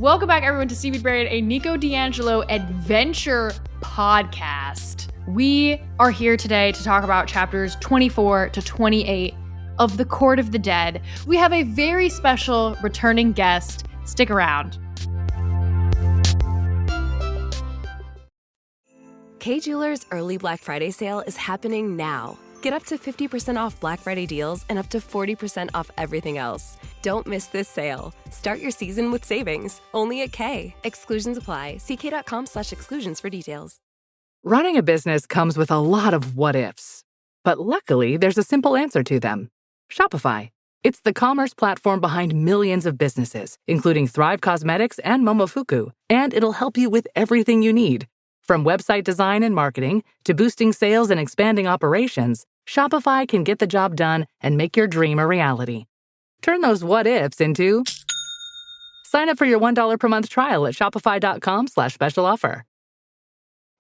Welcome back, everyone, to Seaweed Brain, a Nico D'Angelo adventure podcast. We are here today to talk about chapters 24 to 28 of The Court of the Dead. We have a very special returning guest. Stick around. Kay Jewelers Early Black Friday sale is happening now. Get up to 50% off Black Friday deals and up to 40% off everything else. Don't miss this sale. Start your season with savings, only at Kay. Exclusions apply. See kay.com/exclusions for details. Running a business comes with a lot of what-ifs. But luckily, there's a simple answer to them. Shopify. It's the commerce platform behind millions of businesses, including Thrive Cosmetics and Momofuku. And it'll help you with everything you need. From website design and marketing to boosting sales and expanding operations, Shopify can get the job done and make your dream a reality. Turn those what-ifs into... Sign up for your $1 per month trial at shopify.com/special offer.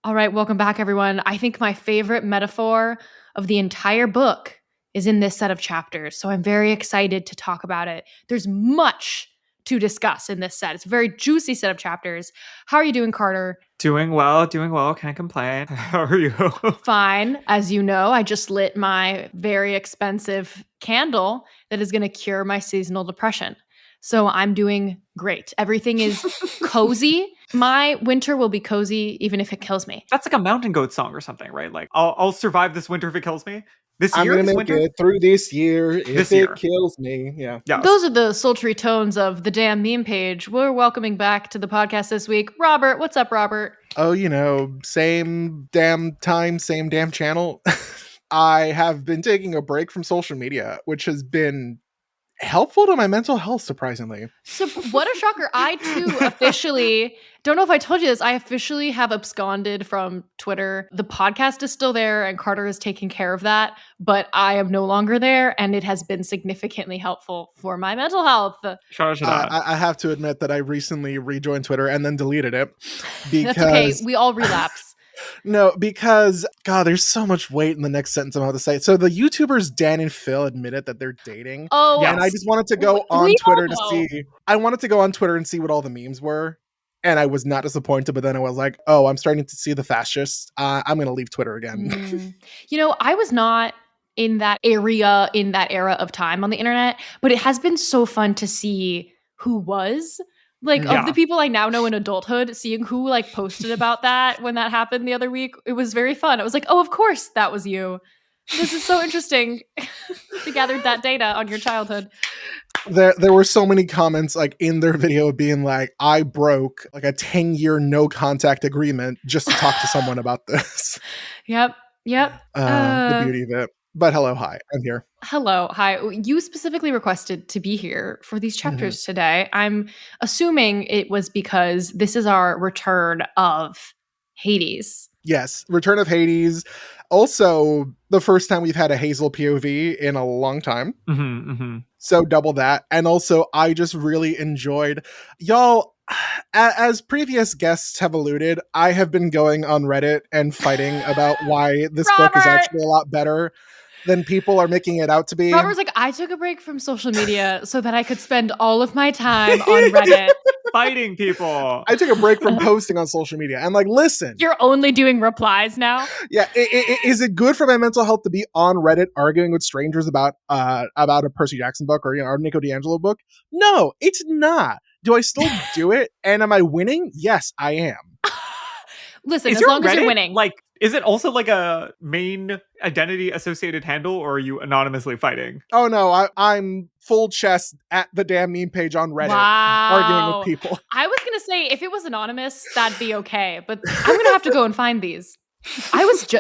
All right, welcome back, everyone. I think my favorite metaphor of the entire book is in this set of chapters, so I'm very excited to talk about it. There's much to discuss in this set. It's a very juicy set of chapters. How are you doing, Carter? Doing well, can't complain. How are you? Fine. As you know, I just lit my very expensive candle that is going to cure my seasonal depression. So I'm doing great. Everything is cozy. My winter will be cozy even if it kills me. That's like a Mountain Goat song or something, right? Like, I'll survive this winter if it kills me. This year, I'm gonna this make winter? it through this year if This year. it kills me. Yeah. Yes. Those are the sultry tones of the damn meme page. We're welcoming back to the podcast this week, Robert. What's up, Robert? Oh, same damn time, same damn channel. I have been taking a break from social media, which has been helpful to my mental health, surprisingly. So what a shocker. I too officially, don't know if I told you this, I officially have absconded from Twitter. The podcast is still there and Carter is taking care of that, but I am no longer there and it has been significantly helpful for my mental health. Shout out to that. I have to admit that I recently rejoined Twitter and then deleted it. Because, That's okay. We all relapse. No, because, God, there's so much weight in the next sentence I'm about to say. So the YouTubers Dan and Phil admitted that they're dating. Oh, And I just wanted to go on We Twitter all to know. see. I wanted to go on Twitter and see what all the memes were. And I was not disappointed, but then I was like, oh, I'm starting to see the fascists. I'm going to leave Twitter again. I was not in that era of time on the internet, but it has been so fun to see who was. Of the people I now know in adulthood, seeing who posted about that when that happened the other week, it was very fun. I was like, oh, of course that was you. This is so interesting to gather that data on your childhood. There were so many comments in their video being like, I broke a 10-year no contact agreement just to talk to someone about this. Yep. The beauty of it. But hello, hi, I'm here. Hello, hi. You specifically requested to be here for these chapters today. I'm assuming it was because this is our return of Hades. Yes, Return of Hades. Also, the first time we've had a Hazel POV in a long time. So double that. And also, I just really enjoyed... Y'all, as previous guests have alluded, I have been going on Reddit and fighting about why this book is actually a lot better than people are making it out to be. Robert's like, I took a break from social media so that I could spend all of my time on Reddit. Fighting people. I took a break from posting on social media. And listen. You're only doing replies now? Yeah. Is it good for my mental health to be on Reddit arguing with strangers about a Percy Jackson book or a Nico D'Angelo book? No, it's not. Do I still do it? And am I winning? Yes, I am. Listen, as long as you're winning. Is it also a main identity associated handle, or are you anonymously fighting? Oh no, I'm full chest at the damn meme page on Reddit arguing with people. I was gonna say if it was anonymous, that'd be okay, but I'm gonna have to go and find these.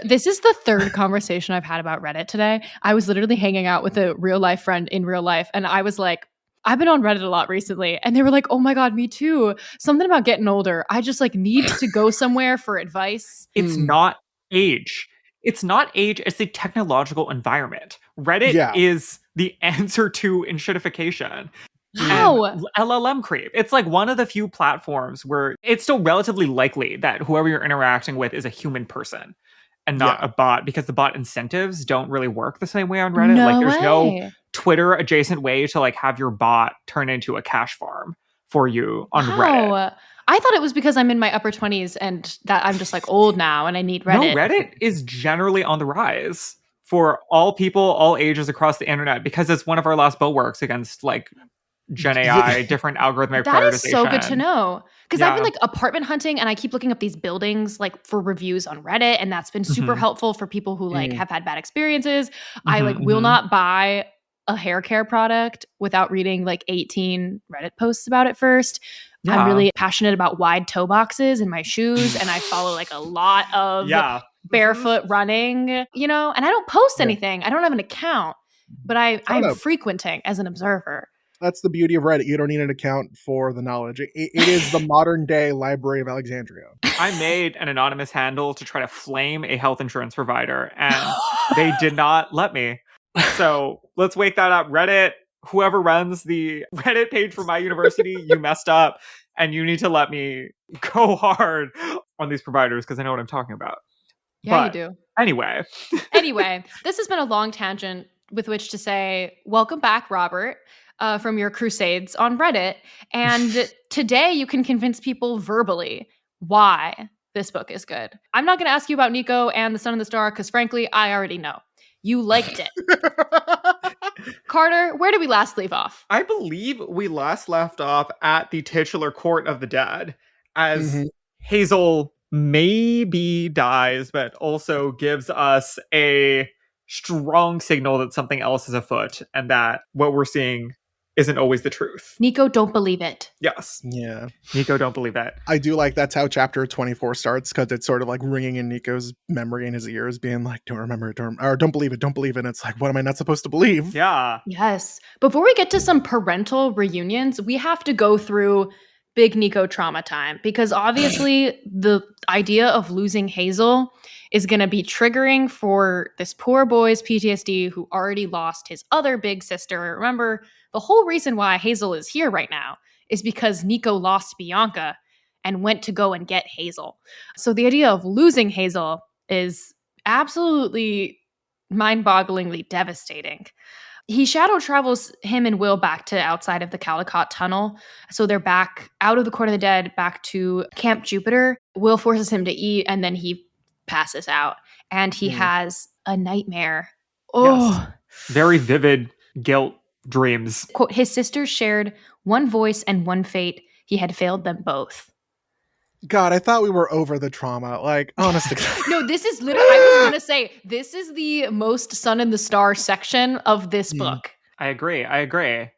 This is the third conversation I've had about Reddit today. I was literally hanging out with a real life friend in real life, and I was like, I've been on Reddit a lot recently, and they were like, oh my God, me too. Something about getting older. I just need to go somewhere for advice. It's not age. It's not age. It's the technological environment. Reddit is the answer to enshittification. Wow. LLM creep. It's one of the few platforms where it's still relatively likely that whoever you're interacting with is a human person and not a bot, because the bot incentives don't really work the same way on Reddit. There's no Twitter adjacent way to have your bot turn into a cash farm for you on Reddit. I thought it was because I'm in my upper 20s and that I'm just like old now and I need Reddit. No, Reddit is generally on the rise for all people, all ages across the internet, because it's one of our last bulwarks against like Gen AI, different algorithmic prioritization. That is so good to know. Because I've been like apartment hunting and I keep looking up these buildings like for reviews on Reddit, and that's been super helpful for people who like have had bad experiences. I like will not buy a hair care product without reading like 18 Reddit posts about it first. Yeah. I'm really passionate about wide toe boxes in my shoes, and I follow like a lot of barefoot running, you know, and I don't post anything. I don't have an account, but I'm frequenting as an observer. That's the beauty of Reddit. You don't need an account for the knowledge. It is the modern day Library of Alexandria. I made an anonymous handle to try to flame a health insurance provider, and they did not let me. So let's wake that up. Reddit, whoever runs the Reddit page for my university, you messed up, and you need to let me go hard on these providers because I know what I'm talking about. Yeah, you do. Anyway, this has been a long tangent with which to say, welcome back, Robert. From your crusades on Reddit. And today you can convince people verbally why this book is good. I'm not going to ask you about Nico and the Sun and the Star because frankly, I already know. You liked it. Carter, where did we last leave off? I believe we last left off at the titular court of the dead as Hazel maybe dies, but also gives us a strong signal that something else is afoot and that what we're seeing isn't always the truth. Nico, don't believe it. Yes. Yeah. Nico, don't believe it. I do like that's how chapter 24 starts, because it's sort of like ringing in Nico's memory in his ears, being like, don't remember it, or don't believe it, don't believe it. And it's like, what am I not supposed to believe? Yeah. Yes. Before we get to some parental reunions, we have to go through big Nico trauma time, because obviously the idea of losing Hazel is going to be triggering for this poor boy's PTSD who already lost his other big sister. Remember, the whole reason why Hazel is here right now is because Nico lost Bianca and went to go and get Hazel. So the idea of losing Hazel is absolutely mind-bogglingly devastating. He shadow travels him and Will back to outside of the Caldecott tunnel. So they're back out of the Court of the Dead, back to Camp Jupiter. Will forces him to eat, and then he passes out. And he has a nightmare. Oh. Yes. Very vivid guilt dreams. Quote, his sisters shared one voice and one fate. He had failed them both. God, I thought we were over the trauma. Like, honestly. No, this is literally, I was going to say, this is the most Sun and the Star section of this book. I agree.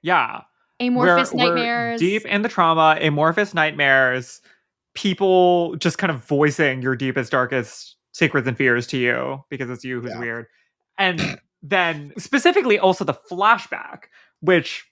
Yeah. Amorphous nightmares. We're deep in the trauma, amorphous nightmares, people just kind of voicing your deepest, darkest secrets and fears to you because it's you who's weird. And then specifically also the flashback, which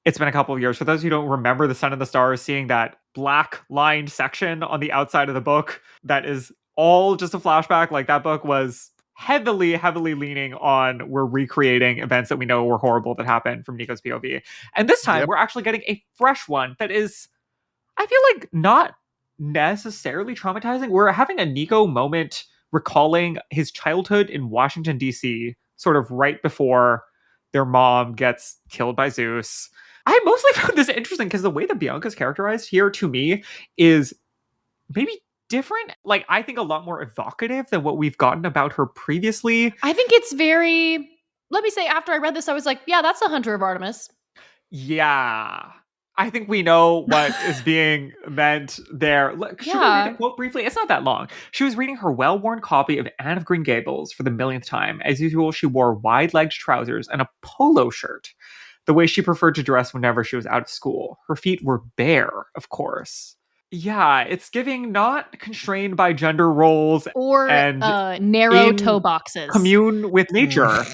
it's been a couple of years. For those who don't remember the Sun and the Stars, seeing that black lined section on the outside of the book, that is all just a flashback. Like that book was heavily leaning on we're recreating events that we know were horrible that happened from Nico's POV. And this time we're actually getting a fresh one that is, I feel like, not necessarily traumatizing. We're having a Nico moment recalling his childhood in Washington, D.C., sort of right before their mom gets killed by Zeus. I mostly found this interesting because the way that Bianca's characterized here to me is maybe different. Like, I think a lot more evocative than what we've gotten about her previously. I think it's very, let me say, after I read this, I was like, yeah, that's the Hunter of Artemis. Yeah. I think we know what is being meant there. Should we read the quote briefly? It's not that long. She was reading her well-worn copy of Anne of Green Gables for the millionth time. As usual, she wore wide-legged trousers and a polo shirt, the way she preferred to dress whenever she was out of school. Her feet were bare, of course. Yeah, it's giving not constrained by gender roles or and narrow toe boxes. Commune with nature.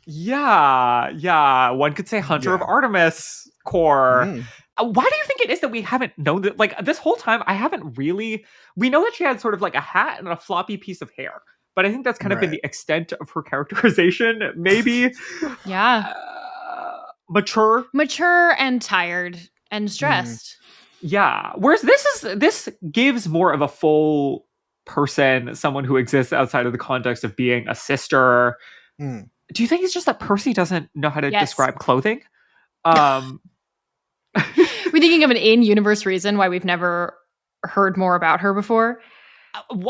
Yeah. One could say Hunter of Artemis core. Why do you think it is that we haven't known that? Like, this whole time, I haven't really... We know that she had sort of like a hat and a floppy piece of hair. But I think that's kind of been the extent of her characterization, maybe. Yeah. Mature and tired and stressed. Yeah. Whereas this gives more of a full person, someone who exists outside of the context of being a sister. Do you think it's just that Percy doesn't know how to describe clothing? We're thinking of an in-universe reason why we've never heard more about her before.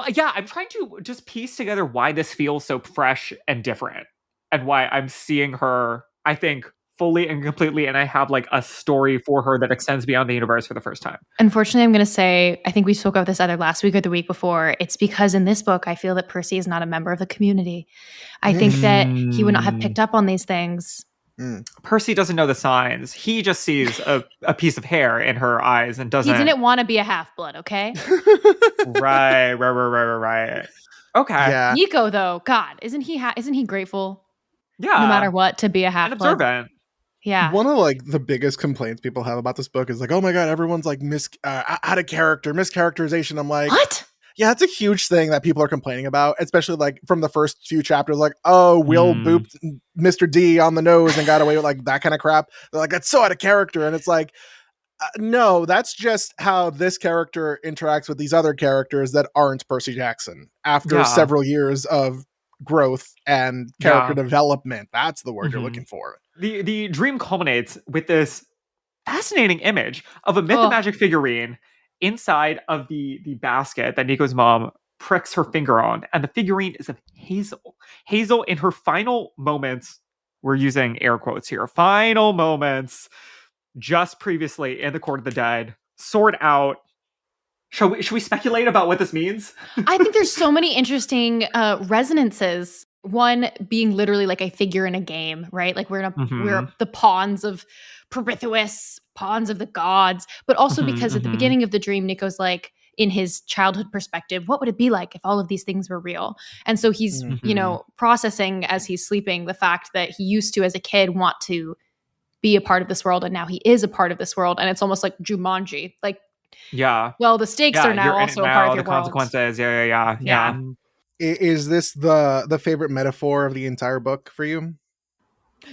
Yeah, I'm trying to just piece together why this feels so fresh and different, and why I'm seeing her, I think, fully and completely, and I have like a story for her that extends beyond the universe for the first time. Unfortunately, I'm going to say, I think we spoke about this either last week or the week before. It's because in this book, I feel that Percy is not a member of the community. I think that he would not have picked up on these things. Percy doesn't know the signs. He just sees a piece of hair in her eyes and doesn't. He didn't want to be a half-blood, okay? Right. Okay. Yeah. Nico, though, God, isn't he grateful? Yeah. No matter what, to be a half-blood. And observant. Yeah. One of like the biggest complaints people have about this book is like, oh my God, everyone's like out of character, mischaracterization. I'm like, what? Yeah, it's a huge thing that people are complaining about, especially like from the first few chapters. Like, oh, Will booped Mr. D on the nose and got away with like that kind of crap. They're like, that's so out of character. And it's like, no, that's just how this character interacts with these other characters that aren't Percy Jackson after several years of growth and character development. That's the word you're looking for. The dream culminates with this fascinating image of a myth and magic figurine inside of the basket that Nico's mom pricks her finger on, and the figurine is of Hazel. Hazel, in her final moments, we're using air quotes here, final moments, just previously in the Court of the Dead, sword out. Should we speculate about what this means? I think there's so many interesting resonances. One being literally like a figure in a game, right? Like we're the pawns of Perithous, pawns of the gods, but also because at the beginning of the dream, Nico's like, in his childhood perspective, what would it be like if all of these things were real? And so he's, processing as he's sleeping the fact that he used to, as a kid, want to be a part of this world, and now he is a part of this world, and it's almost like Jumanji. Like, well, the stakes are now also a part of your world. Consequences, yeah. Is this the favorite metaphor of the entire book for you?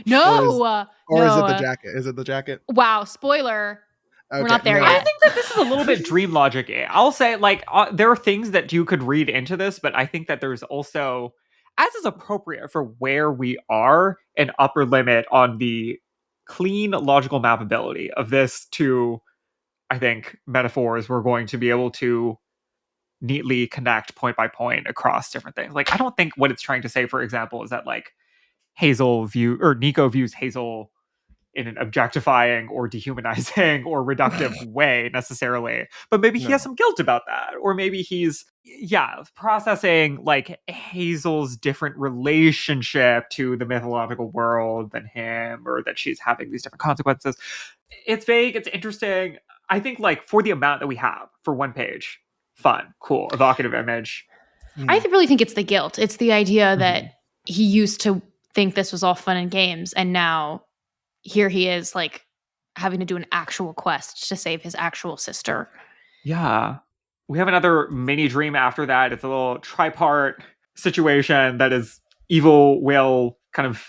No. Or is it the jacket? Is it the jacket? Wow, spoiler. Okay, we're not there yet. I think that this is a little bit dream logic. I'll say, like, there are things that you could read into this, but I think that there's also, as is appropriate for where we are, an upper limit on the clean logical mappability of this to, I think, metaphors we're going to be able to neatly connect point by point across different things. Like, I don't think what it's trying to say, for example, is that like Nico views Hazel in an objectifying or dehumanizing or reductive way necessarily, but maybe he has some guilt about that, or maybe he's processing like Hazel's different relationship to the mythological world than him, or that she's having these different consequences. It's vague, it's interesting. I think like for the amount that we have for one page, fun, cool, evocative image. I really think it's the guilt. It's the idea that he used to think this was all fun and games, and now here he is, like, having to do an actual quest to save his actual sister. Yeah. We have another mini dream after that. It's a little tripart situation that is evil Will kind of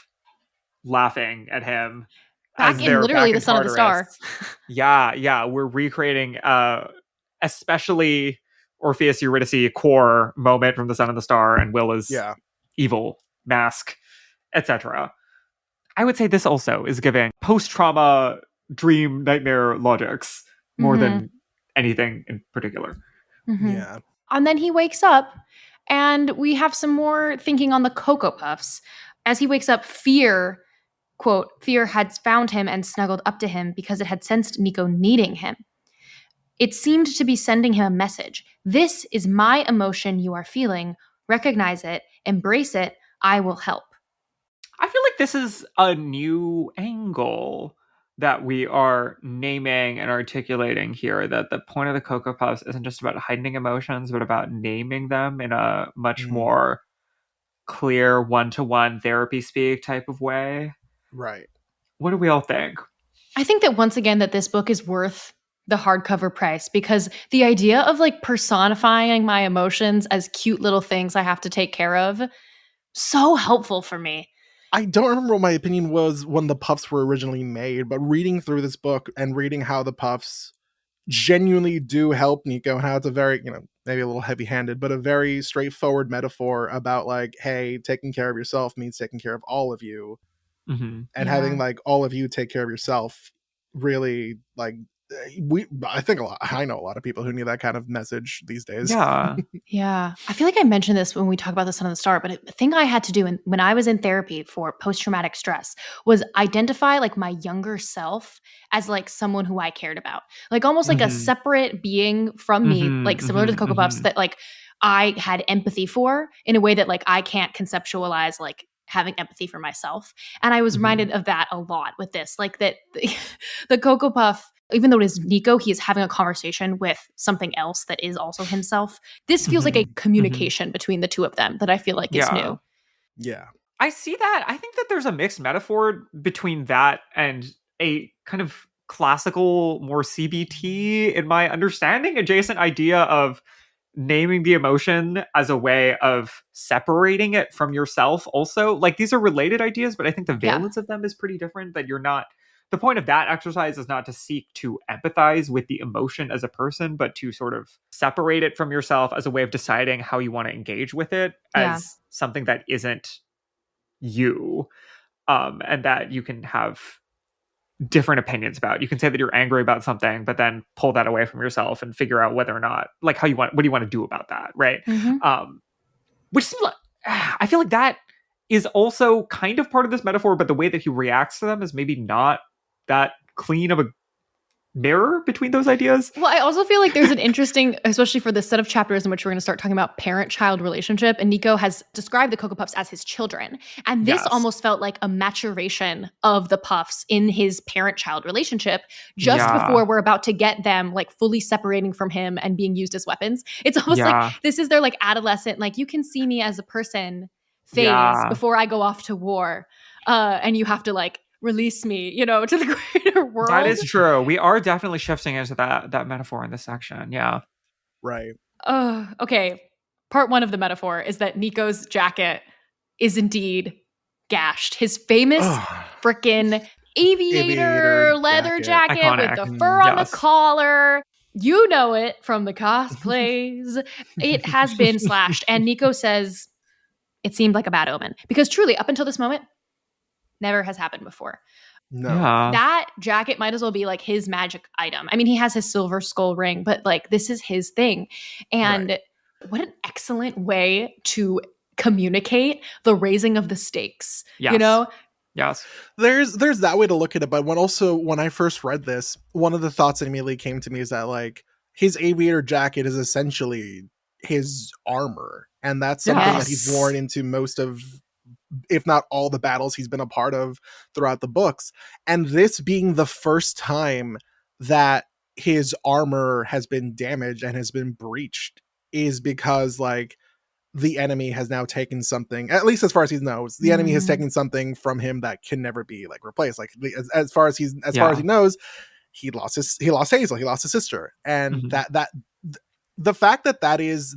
laughing at him. Back in literally the Son of the Star. Yeah. We're recreating especially Orpheus Eurydice core moment from the Son of the Star, and Will is evil, mask, etc. I would say this also is giving post-trauma dream nightmare logics more than anything in particular. Yeah. And then he wakes up, and we have some more thinking on the Cocoa Puffs. As he wakes up, fear, quote, fear had found him and snuggled up to him because it had sensed Nico needing him. It seemed to be sending him a message. This is my emotion you are feeling. Recognize it. Embrace it. I will help. I feel like this is a new angle that we are naming and articulating here, that the point of the Cocoa Puffs isn't just about hiding emotions, but about naming them in a much more clear one-to-one therapy speak type of way. Right. What do we all think? I think that once again that this book is worth the hardcover price, because the idea of like personifying my emotions as cute little things I have to take care of, so helpful for me. I don't remember what my opinion was when the Puffs were originally made, but reading through this book and reading how the Puffs genuinely do help Nico, and how it's a very, maybe a little heavy-handed, but a very straightforward metaphor about like, hey, taking care of yourself means taking care of all of you. And having like all of you take care of yourself really like I know a lot of people who need that kind of message these days. Yeah. I feel like I mentioned this when we talked about this on the start, but a thing I had to do when I was in therapy for post-traumatic stress was identify like my younger self as like someone who I cared about. Like almost like a separate being from me, like similar to the Cocoa Puffs that like I had empathy for in a way that like I can't conceptualize like having empathy for myself. And I was reminded of that a lot with this, like that the Cocoa Puff, even though it is Nico, he is having a conversation with something else that is also himself. This feels like a communication between the two of them that I feel like is new. Yeah. I see that. I think that there's a mixed metaphor between that and a kind of classical, more CBT, in my understanding, adjacent idea of naming the emotion as a way of separating it from yourself also. Like, these are related ideas, but I think the valence of them is pretty different. That you're not, the point of that exercise is not to seek to empathize with the emotion as a person, but to sort of separate it from yourself as a way of deciding how you want to engage with it as something that isn't you, and that you can have different opinions about. You can say that you're angry about something, but then pull that away from yourself and figure out whether or not, like, what do you want to do about that, right? Which seems like, I feel like that is also kind of part of this metaphor, but the way that he reacts to them is maybe not that clean of a mirror between those ideas. Well, I also feel like there's an interesting, especially for this set of chapters in which we're going to start talking about parent-child relationship, and Nico has described the Cocoa Puffs as his children. And this almost felt like a maturation of the Puffs in his parent-child relationship just before we're about to get them like fully separating from him and being used as weapons. It's almost like this is their like adolescent, like you can see me as a person phase before I go off to war. And you have to like release me, you know, to the greater world. That is true. We are definitely shifting into that metaphor in this section. Yeah. Right. Okay. Part one of the metaphor is that Nico's jacket is indeed gashed. His famous frickin' aviator leather jacket iconic. with the fur on the collar. You know it from the cosplays. It has been slashed. And Nico says it seemed like a bad omen. Because truly, up until this moment, never has happened before. No. That jacket might as well be like his magic item. I mean, he has his silver skull ring, but like this is his thing. And what an excellent way to communicate the raising of the stakes. You know? Yes. There's that way to look at it, but when I first read this, one of the thoughts that immediately came to me is that like his aviator jacket is essentially his armor. And that's something that he's worn into most of, if not all, the battles he's been a part of throughout the books. And this being the first time that his armor has been damaged and has been breached is because like the enemy has now taken something, at least as far as he knows, the enemy has taken something from him that can never be like replaced. Like as far as he knows, he lost Hazel, he lost his sister. And the fact that is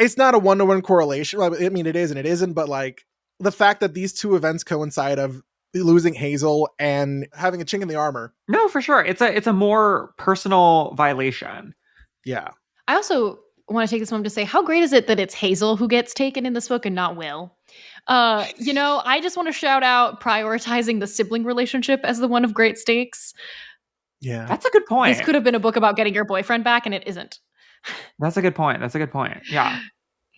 it's not a one-to-one correlation. I mean, it is and it isn't, but like the fact that these two events coincide of losing Hazel and having a chink in the armor. No, for sure. It's a more personal violation. Yeah. I also want to take this moment to say, how great is it that it's Hazel who gets taken in this book and not Will? You know, I just want to shout out prioritizing the sibling relationship as the one of great stakes. Yeah. That's a good point. This could have been a book about getting your boyfriend back, and it isn't. That's a good point. Yeah.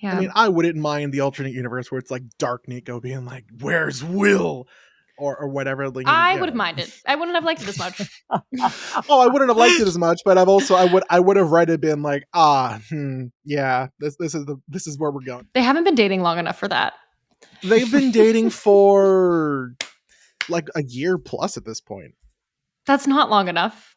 Yeah. I mean, I wouldn't mind the alternate universe where it's like Dark Nico being like, "Where's Will?" or whatever. Like, I would have minded. I wouldn't have liked it as much. I wouldn't have liked it as much, but I would have read it been like, yeah, this is where we're going. They haven't been dating long enough for that. They've been dating for like a year plus at this point. That's not long enough.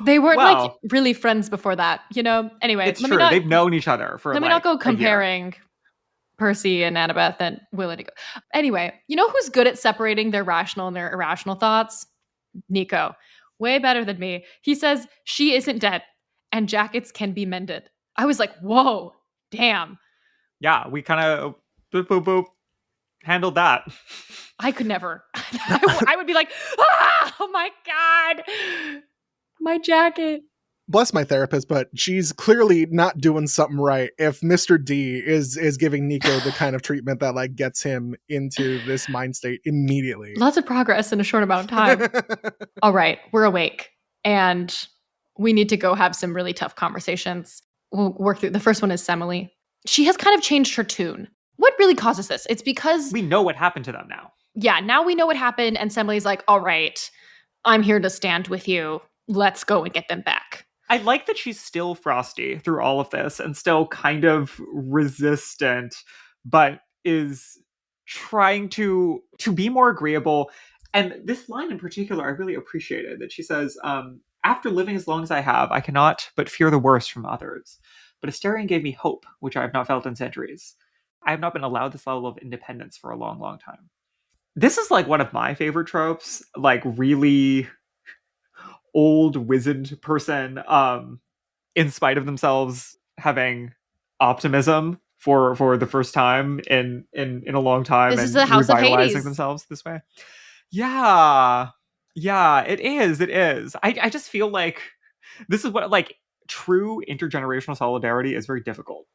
They weren't like really friends before that, you know? Anyway, it's true. They've known each other for let me not go comparing Percy and Annabeth and Will and Nico. Anyway, you know who's good at separating their rational and their irrational thoughts? Nico. Way better than me. He says, she isn't dead and jackets can be mended. I was like, whoa, damn. Yeah, we kind of boop, boop, boop, handled that. I could never. I would be like, oh my God, my jacket. bless my therapist, but she's clearly not doing something right if Mr. D is giving Nico the kind of treatment that like gets him into this mind state immediately. Lots of progress in a short amount of time. All right, we're awake and we need to go have some really tough conversations. We'll work through. The first one is Semele. She has kind of changed her tune. What really causes this? It's because we know what happened to them now. Yeah, now we know what happened, and Semele's like, all right, I'm here to stand with you. Let's go and get them back. I like that she's still frosty through all of this and still kind of resistant, but is trying to be more agreeable. And this line in particular, I really appreciated that she says, after living as long as I have, I cannot but fear the worst from others. But Asterion gave me hope, which I have not felt in centuries. I have not been allowed this level of independence for a long, long time. This is like one of my favorite tropes, like really old wizened person, in spite of themselves having optimism for the first time in a long time. This is the House of Hades. Themselves this way. Yeah, it is. I just feel like this is what, like, true intergenerational solidarity is very difficult,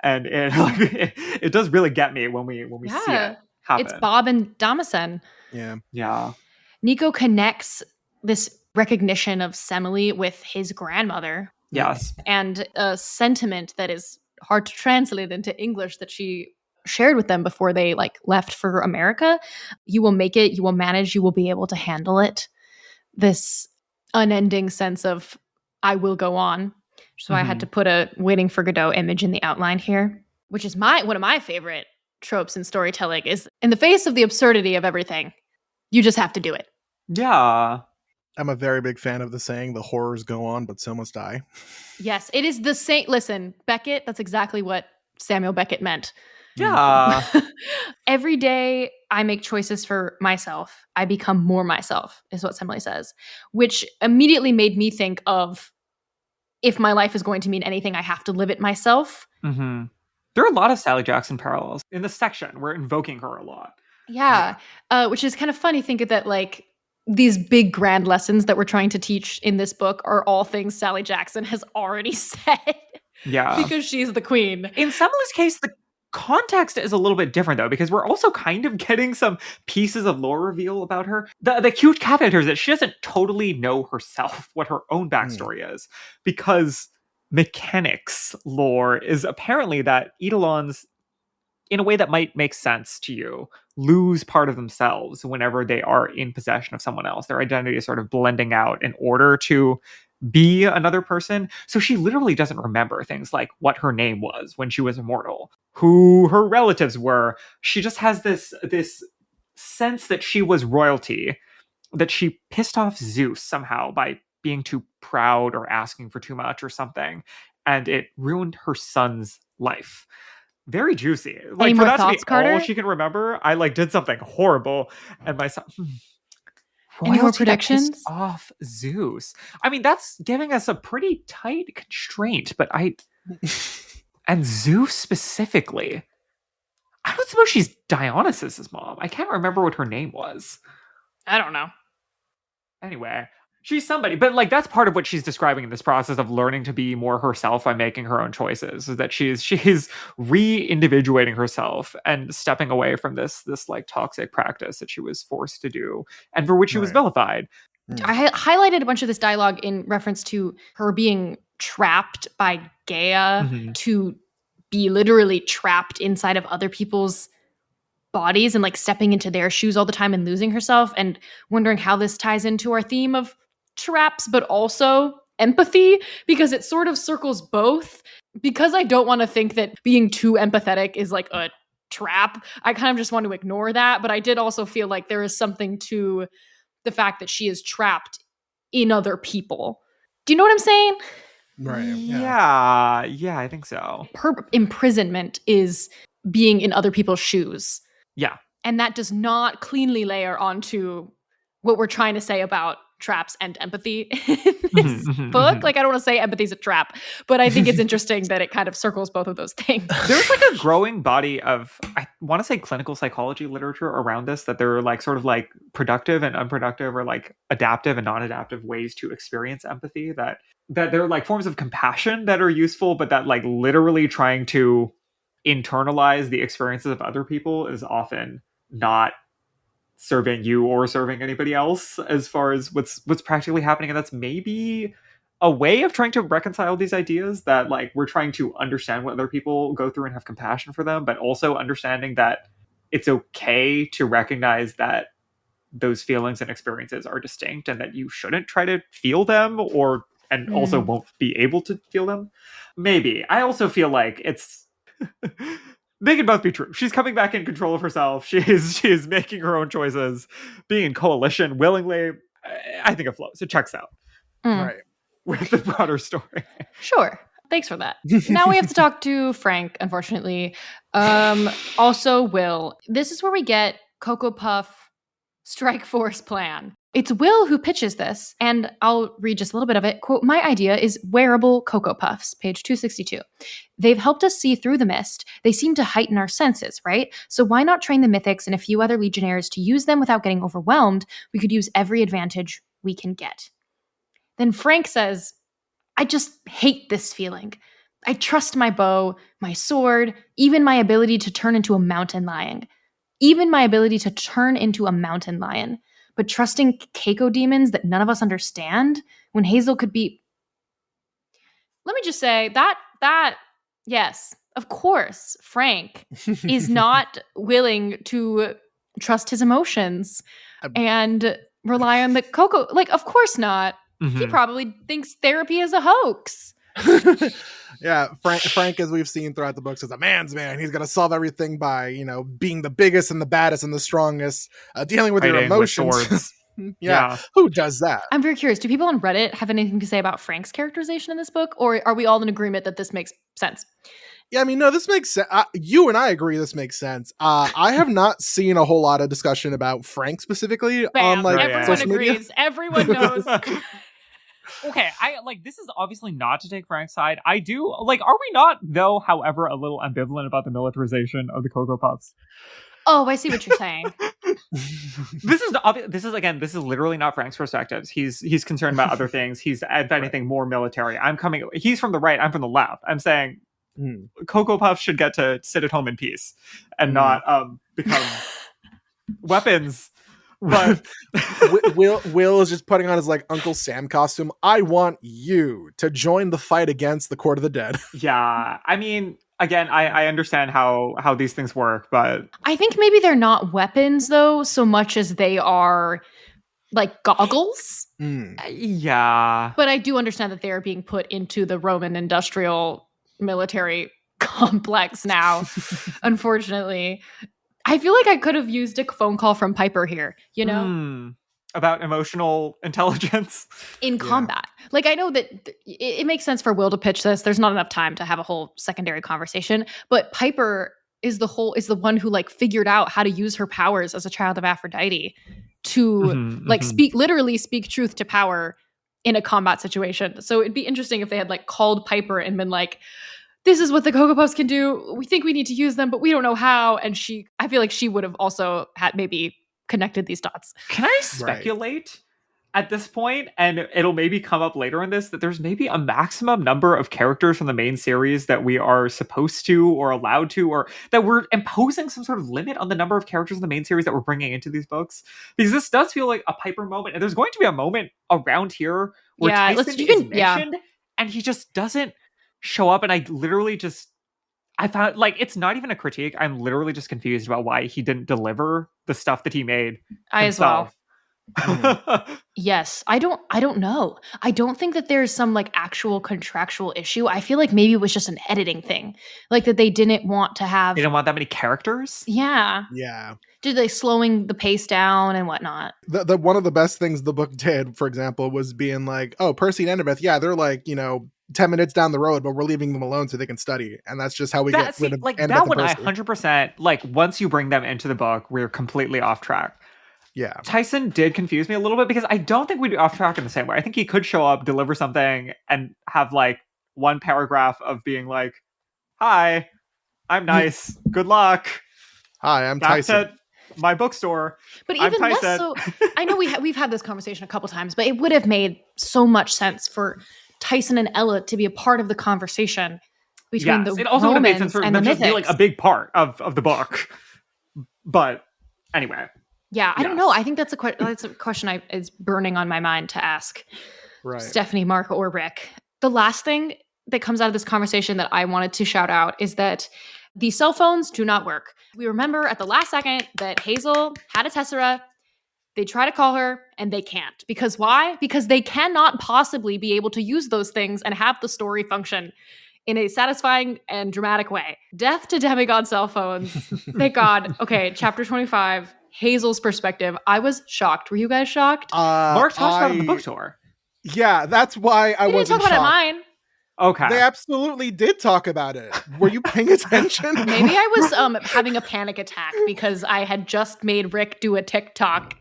and it does really get me when we see it happen. It's Bob and Damacen. Yeah. Nico connects this recognition of Semele with his grandmother. Yes. And a sentiment that is hard to translate into English that she shared with them before they like left for America. You will make it, you will manage, you will be able to handle it. This unending sense of I will go on. So I had to put a Waiting for Godot image in the outline here, which is one of my favorite tropes in storytelling, is in the face of the absurdity of everything, you just have to do it. Yeah. I'm a very big fan of the saying, the horrors go on, but so must I. Yes, it is the same. Listen, Beckett, that's exactly what Samuel Beckett meant. Yeah. Every day I make choices for myself. I become more myself, is what Semele says, which immediately made me think of, if my life is going to mean anything, I have to live it myself. Mm-hmm. There are a lot of Sally Jackson parallels in this section. We're invoking her a lot. Yeah. Which is kind of funny. Think of that, like, these big grand lessons that we're trying to teach in this book are all things Sally Jackson has already said. Yeah. Because she's the queen. In Semele's case, the context is a little bit different, though, because we're also kind of getting some pieces of lore reveal about her. The huge caveat here is that she doesn't totally know herself what her own backstory is, because mechanics lore is apparently that Eidolons, in a way that might make sense to you, lose part of themselves whenever they are in possession of someone else. Their identity is sort of blending out in order to be another person. So she literally doesn't remember things like what her name was when she was immortal, who her relatives were. She just has this sense that she was royalty, that she pissed off Zeus somehow by being too proud or asking for too much or something, and it ruined her son's life. Very juicy. Like, any for more that thoughts, to be Carter? all she can remember, I like did something horrible, and my son. Any more predictions? Off Zeus. I mean, that's giving us a pretty tight constraint, but and Zeus specifically. I don't suppose she's Dionysus's mom. I can't remember what her name was. I don't know. Anyway, she's somebody, but like that's part of what she's describing in this process of learning to be more herself by making her own choices, is that she's re-individuating herself and stepping away from this like toxic practice that she was forced to do and for which she was vilified. I highlighted a bunch of this dialogue in reference to her being trapped by Gaia, to be literally trapped inside of other people's bodies and like stepping into their shoes all the time and losing herself, and wondering how this ties into our theme of traps, but also empathy, because it sort of circles both. Because I don't want to think that being too empathetic is like a trap, I kind of just want to ignore that. But I did also feel like there is something to the fact that she is trapped in other people. Do you know what I'm saying? Right. Yeah, I think so. Her imprisonment is being in other people's shoes. Yeah. And that does not cleanly layer onto what we're trying to say about traps and empathy in this book. Like, I don't want to say empathy is a trap, but I think it's interesting that it kind of circles both of those things. There's like a growing body of, I want to say, clinical psychology literature around this, that there are like sort of like productive and unproductive, or like adaptive and non-adaptive ways to experience empathy that that there are like forms of compassion that are useful, but that like literally trying to internalize the experiences of other people is often not serving you or serving anybody else as far as what's practically happening. And that's maybe a way of trying to reconcile these ideas, that like we're trying to understand what other people go through and have compassion for them, but also understanding that it's okay to recognize that those feelings and experiences are distinct and that you shouldn't try to feel them and also won't be able to feel them. Maybe. I also feel like it's they can both be true. She's coming back in control of herself. She is making her own choices, being in coalition willingly. I think it flows. It checks out. Right. With the broader story. Sure. Thanks for that. Now we have to talk to Frank, unfortunately. Also Will. This is where we get Cocoa Puff Strike Force plan. It's Will who pitches this, and I'll read just a little bit of it. Quote, "My idea is wearable Cocoa Puffs," page 262. "They've helped us see through the mist. They seem to heighten our senses, right? So why not train the Mythics and a few other Legionnaires to use them without getting overwhelmed? We could use every advantage we can get." Then Frank says, "I just hate this feeling. I trust my bow, my sword, even my ability to turn into a mountain lion. But trusting Keiko demons that none of us understand when Hazel could be..." Let me just say that yes, of course, Frank is not willing to trust his emotions and rely on the Cocoa. Like, of course not. Mm-hmm. He probably thinks therapy is a hoax. Yeah, Frank, as we've seen throughout the books, is a man's man. He's gonna solve everything by, being the biggest and the baddest and the strongest, dealing with your emotions. With yeah, who does that? I'm very curious. Do people on Reddit have anything to say about Frank's characterization in this book, or are we all in agreement that this makes sense? Yeah, I mean, no, this makes sense. You and I agree this makes sense. I have not seen a whole lot of discussion about Frank specifically. Bam, on everyone agrees. Everyone knows. Okay, this is obviously not to take Frank's side. I do are we not though, however, a little ambivalent about the militarization of the Cocoa Puffs? Oh, I see what you're saying. This is literally not Frank's perspective. He's concerned about other things. He's, if anything, more military. He's from the right, I'm from the left. I'm saying Cocoa Puffs should get to sit at home in peace and not become weapons. But Will is just putting on his Uncle Sam costume. I want you to join the fight against the Court of the Dead. Yeah, I mean, again, I understand how these things work, but I think maybe they're not weapons though, so much as they are goggles. Yeah, but I do understand that they are being put into the Roman industrial military complex now. Unfortunately. I feel like I could have used a phone call from Piper here, about emotional intelligence in combat. I know that it makes sense for Will to pitch this. There's not enough time to have a whole secondary conversation, but Piper is the one who figured out how to use her powers as a child of Aphrodite to speak truth to power in a combat situation. So it'd be interesting if they had called Piper and been like, "This is what the Cocoa Puffs can do. We think we need to use them, but we don't know how." And I feel like she would have also had maybe connected these dots. Can I speculate at this point, and it'll maybe come up later in this, that there's maybe a maximum number of characters from the main series that we are supposed to or allowed to, or that we're imposing some sort of limit on the number of characters in the main series that we're bringing into these books? Because this does feel like a Piper moment, and there's going to be a moment around here where Tyson is mentioned, and he just doesn't show up, and I found it's not even a critique. I'm literally just confused about why he didn't deliver the stuff that he made himself. As well. Yes, I don't know. I don't think that there's some actual contractual issue. I feel like maybe it was just an editing thing, that they didn't want to have. They didn't want that many characters. Yeah. Did they slowing the pace down and whatnot? The one of the best things the book did, for example, was being oh, Percy and Annabeth, they're 10 minutes down the road, but we're leaving them alone so they can study. And that's just how we get rid of Annabeth that one. I 100% once you bring them into the book, we're completely off track. Yeah. Tyson did confuse me a little bit because I don't think we'd be off track in the same way. I think he could show up, deliver something, and have one paragraph of being "Hi, I'm nice. Good luck. Hi, I'm Tyson. My bookstore." But even less so, I know we've had this conversation a couple times, but it would have made so much sense for Tyson and Ella to be a part of the conversation between the it also would have made sense for and them the just be mythics. like a big part of the book. But anyway. Yeah, I don't know. I think that's a question is burning on my mind to ask Stephanie, Mark, or Rick. The last thing that comes out of this conversation that I wanted to shout out is that the cell phones do not work. We remember at the last second that Hazel had a Tessera. They try to call her and they can't. Because why? Because they cannot possibly be able to use those things and have the story function in a satisfying and dramatic way. Death to demigod cell phones. Thank God. Okay, chapter 25, Hazel's perspective. I was shocked. Were you guys shocked? Mark talked about it on the book tour. Yeah, that's why I wasn't shocked. Didn't talk about shocked. it in mine. Okay. They absolutely did talk about it. Were you paying attention? Maybe I was having a panic attack because I had just made Rick do a TikTok.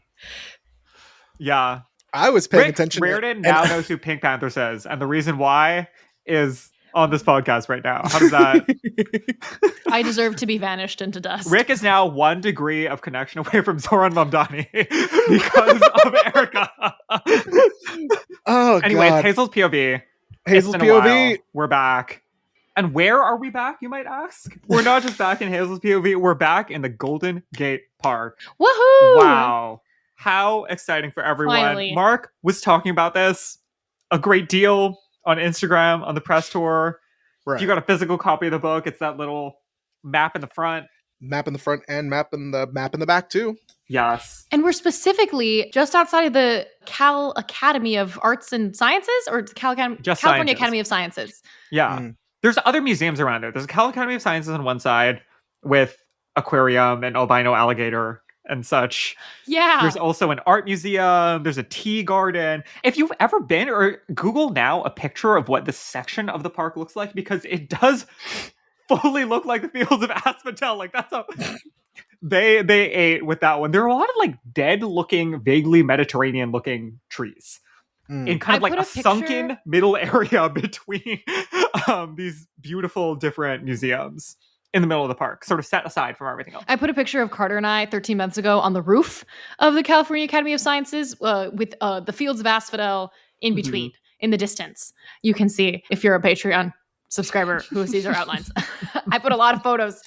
Yeah. I was paying attention. Reardon now knows who Pink Panther says, and the reason why is on this podcast right now. How does that? I deserve to be vanished into dust. Rick is now 1 degree of connection away from Zoran Mamdani because of Erica. Anyway, God. it's Hazel's POV. Hazel's POV. We're back. And where are we back, you might ask? We're not just back in Hazel's POV. We're back in the Golden Gate Park. Woohoo! Wow. How exciting for everyone. Finally. Mark was talking about this a great deal on Instagram, on the press tour. Right. If you got a physical copy of the book, it's that little map in the front. Map in the front and map in the back, too. Yes. And we're specifically just outside of the Cal Academy of Arts and Sciences, or California Sciences. Academy of Sciences. Yeah. There's other museums around there. There's a Cal Academy of Sciences on one side with aquarium and albino alligator and such. Yeah. There's also an art museum. There's a tea garden. If you've ever been, or Google now a picture of what this section of the park looks like, because it does fully look like the fields of Asphodel. Like that's a... They ate with that one. There are a lot of like dead looking, vaguely Mediterranean looking trees in kind of like a sunken middle area between these beautiful different museums in the middle of the park, sort of set aside from everything else. I put a picture of Carter and I 13 months ago on the roof of the California Academy of Sciences with the fields of Asphodel in between, in the distance. You can see if you're a Patreon subscriber who sees our outlines. I put a lot of photos.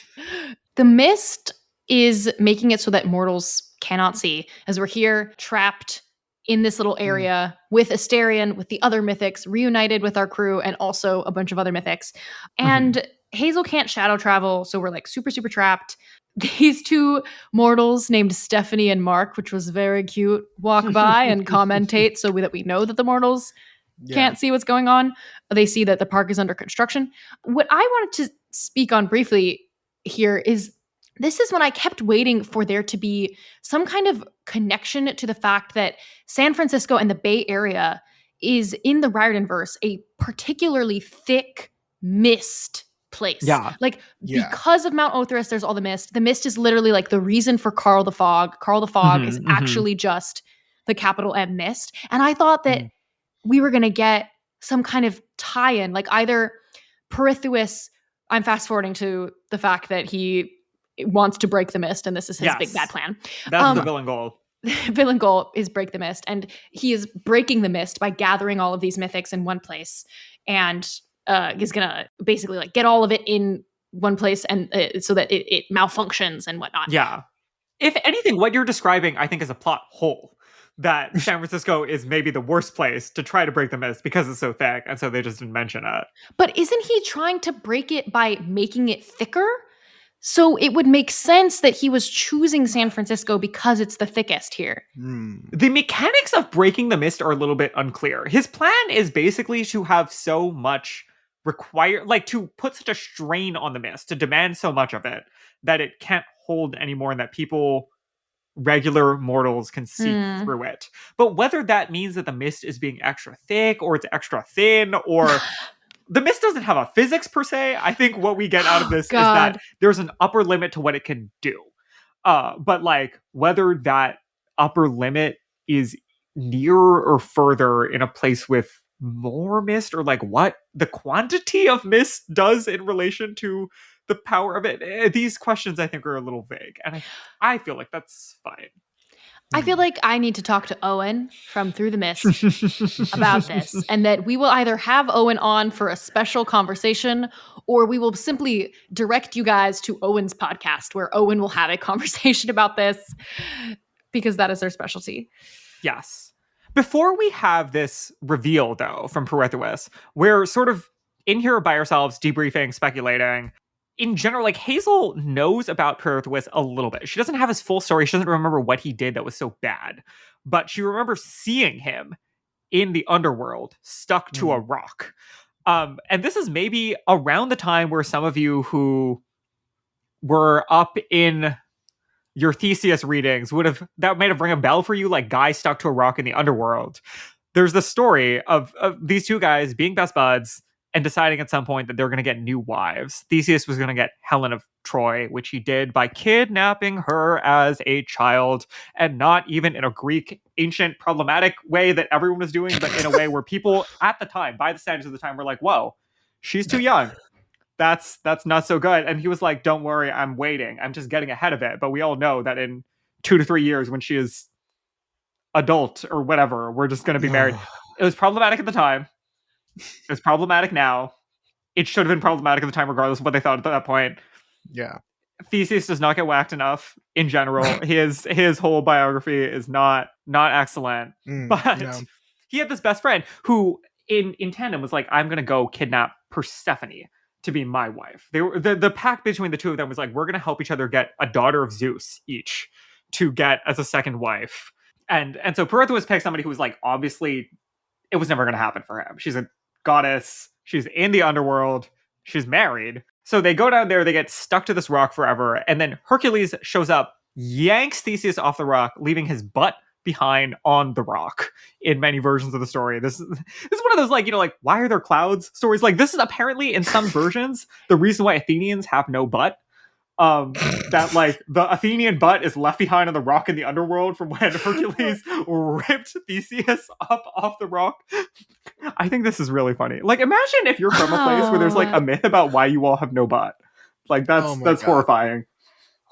The mist is making it so that mortals cannot see, as we're here trapped in this little area with Asterion, with the other mythics, reunited with our crew, and also a bunch of other mythics. And Hazel can't shadow travel, so we're like super, super trapped. These two mortals named Stephanie and Mark, which was very cute, walk by and commentate so that we know that the mortals can't see what's going on. They see that the park is under construction. What I wanted to speak on briefly here is this is when I kept waiting for there to be some kind of connection to the fact that San Francisco and the Bay Area is, in the Riordanverse, a particularly thick mist place. Yeah. Because of Mount Othrys, there's all the mist. The mist is literally like the reason for Carl the Fog. Carl the Fog is actually just the capital M mist. And I thought that we were going to get some kind of tie-in, like either Perithous, I'm fast forwarding to the fact that he wants to break the mist, and this is his big bad plan. That's the villain goal. Villain goal is break the mist, and he is breaking the mist by gathering all of these mythics in one place, and is gonna basically like get all of it in one place, and so that it malfunctions and whatnot. Yeah. If anything, what you're describing, I think, is a plot hole. That San Francisco is maybe the worst place to try to break the mist because it's so thick, and so they just didn't mention it. But isn't he trying to break it by making it thicker? So it would make sense that he was choosing San Francisco because it's the thickest here. The mechanics of breaking the mist are a little bit unclear. His plan is basically to have so much to put such a strain on the mist, to demand so much of it, that it can't hold anymore and that regular mortals can see through it. But whether that means that the mist is being extra thick or it's extra thin or... The mist doesn't have a physics per se. I think what we get out of this is that there's an upper limit to what it can do. But like whether that upper limit is nearer or further in a place with more mist, or like what the quantity of mist does in relation to the power of it. These questions I think are a little vague, and I feel like that's fine. I feel like I need to talk to Owen from Through the Mist about this, and that we will either have Owen on for a special conversation, or we will simply direct you guys to Owen's podcast where Owen will have a conversation about this, because that is their specialty. Yes. Before we have this reveal, though, from Pirithous, we're sort of in here by ourselves, debriefing, speculating. In general, like, Hazel knows about Pirithous a little bit. She doesn't have his full story. She doesn't remember what he did that was so bad. But she remembers seeing him in the underworld, stuck to a rock. And this is maybe around the time where some of you who were up in your Theseus readings that might have rung a bell for you, like guy stuck to a rock in the underworld. There's the story of these two guys being best buds and deciding at some point that they're going to get new wives. Theseus was going to get Helen of Troy, which he did by kidnapping her as a child, and not even in a Greek ancient problematic way that everyone was doing, but in a way where people at the time, by the standards of the time, were like, whoa, she's too young. That's not so good. And he was like, don't worry, I'm waiting. I'm just getting ahead of it. But we all know that in 2 to 3 years, when she is adult or whatever, we're just going to be married. It was problematic at the time. It's problematic now. It should have been problematic at the time, regardless of what they thought at that point. Yeah. Theseus does not get whacked enough in general. His whole biography is not excellent. But he had this best friend who in tandem was like, I'm going to go kidnap Persephone to be my wife. They were the pact between the two of them was like, we're gonna help each other get a daughter of Zeus each to get as a second wife. And so Pirithous picked somebody who was like, obviously it was never gonna happen for him. She's a goddess, she's in the underworld, she's married. So they go down there, they get stuck to this rock forever, and then Hercules shows up, yanks Theseus off the rock, leaving his butt behind on the rock in many versions of the story. This is one of those, like, you know, like, why are there clouds stories? Like, this is apparently in some versions the reason why Athenians have no butt. That, like, the Athenian butt is left behind on the rock in the underworld from when Hercules ripped Theseus up off the rock. I think this is really funny. Like, imagine if you're from a place where there's like a myth about why you all have no butt. Like, that's horrifying.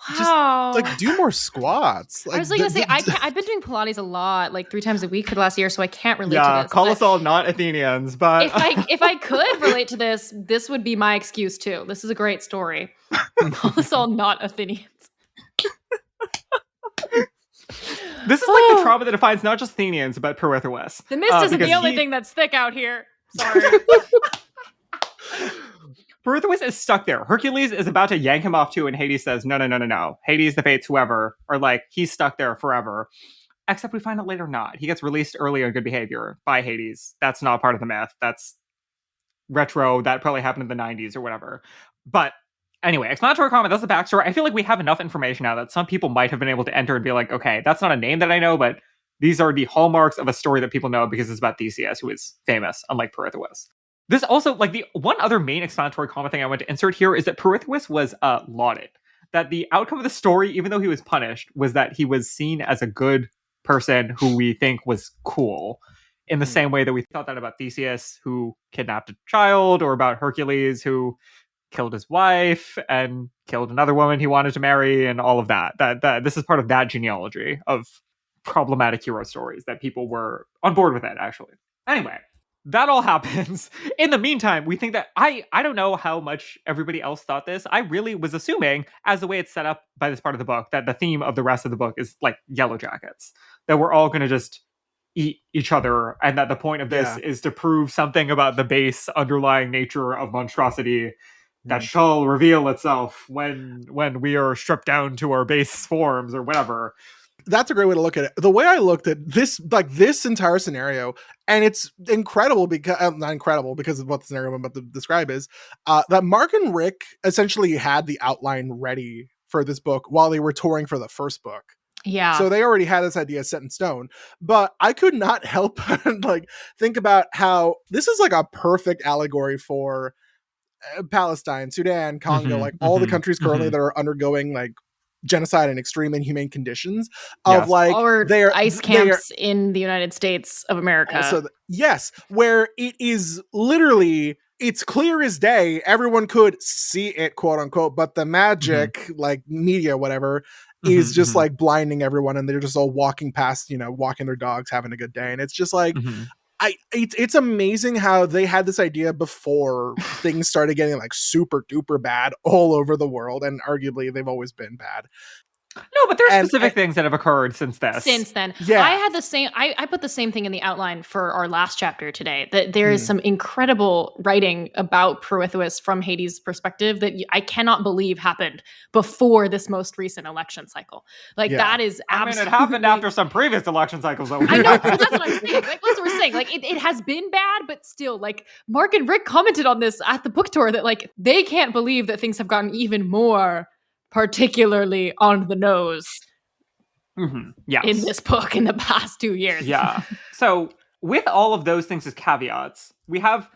Wow. Just, like, do more squats. Like, I was like, gonna say, I've been doing Pilates a lot, like 3 times a week for the last year, so I can't relate to this. Call us all not Athenians, but if I could relate to this, this would be my excuse too. This is a great story. Call us all not Athenians. This is like the trauma that defines not just Athenians, but Pirithous. The mist isn't the only thing that's thick out here. Sorry. Pirithous is stuck there. Hercules is about to yank him off too, and Hades says, no. Hades, the Fates, whoever, are like, he's stuck there forever. Except we find out later not. He gets released early on good behavior by Hades. That's not part of the myth. That's retro. That probably happened in the 90s or whatever. But anyway, explanatory comment, that's the backstory. I feel like we have enough information now that some people might have been able to enter and be like, okay, that's not a name that I know, but these are the hallmarks of a story that people know because it's about Theseus, who is famous, unlike Pirithous. This also, like, the one other main explanatory comment thing I want to insert here is that Pirithous was lauded. That the outcome of the story, even though he was punished, was that he was seen as a good person who we think was cool. In the same way that we thought that about Theseus, who kidnapped a child, or about Hercules, who killed his wife and killed another woman he wanted to marry, and all of that. That this is part of that genealogy of problematic hero stories, that people were on board with it, actually. Anyway. That all happens. In the meantime, we think that I don't know how much everybody else thought this. I really was assuming, as the way it's set up by this part of the book, that the theme of the rest of the book is like Yellow Jackets. That we're all going to just eat each other, and that the point of this is to prove something about the base underlying nature of monstrosity that shall reveal itself when we are stripped down to our base forms or whatever. That's a great way to look at it. The way I looked at this, like this entire scenario, and it's incredible because not incredible because of what the scenario I'm about to describe is that Mark and Rick essentially had the outline ready for this book while they were touring for the first book. Yeah. So they already had this idea set in stone, but I could not help but like think about how this is like a perfect allegory for Palestine, Sudan, Congo, like all the countries currently that are undergoing like genocide and extreme inhumane conditions of like their ice camps in the United States of America. Also, yes, where it is literally it's clear as day. Everyone could see it, quote unquote, but the magic, like media, whatever, is just like blinding everyone, and they're just all walking past, walking their dogs, having a good day. And it's just like, it's amazing how they had this idea before things started getting like super duper bad all over the world, and arguably they've always been bad. No, but there's specific things that have occurred since this. Since then. Yeah. I had the same, I put the same thing in the outline for our last chapter today, that there is some incredible writing about Prometheus from Hades' perspective that I cannot believe happened before this most recent election cycle. Like that is absolutely... I mean, it happened after some previous election cycles. Though. I know, that's what I'm saying. Like, that's what we're saying. Like, it has been bad, but still, like, Mark and Rick commented on this at the book tour that, like, they can't believe that things have gotten even more particularly on the nose in this book in the past 2 years. Yeah. So with all of those things as caveats, we have,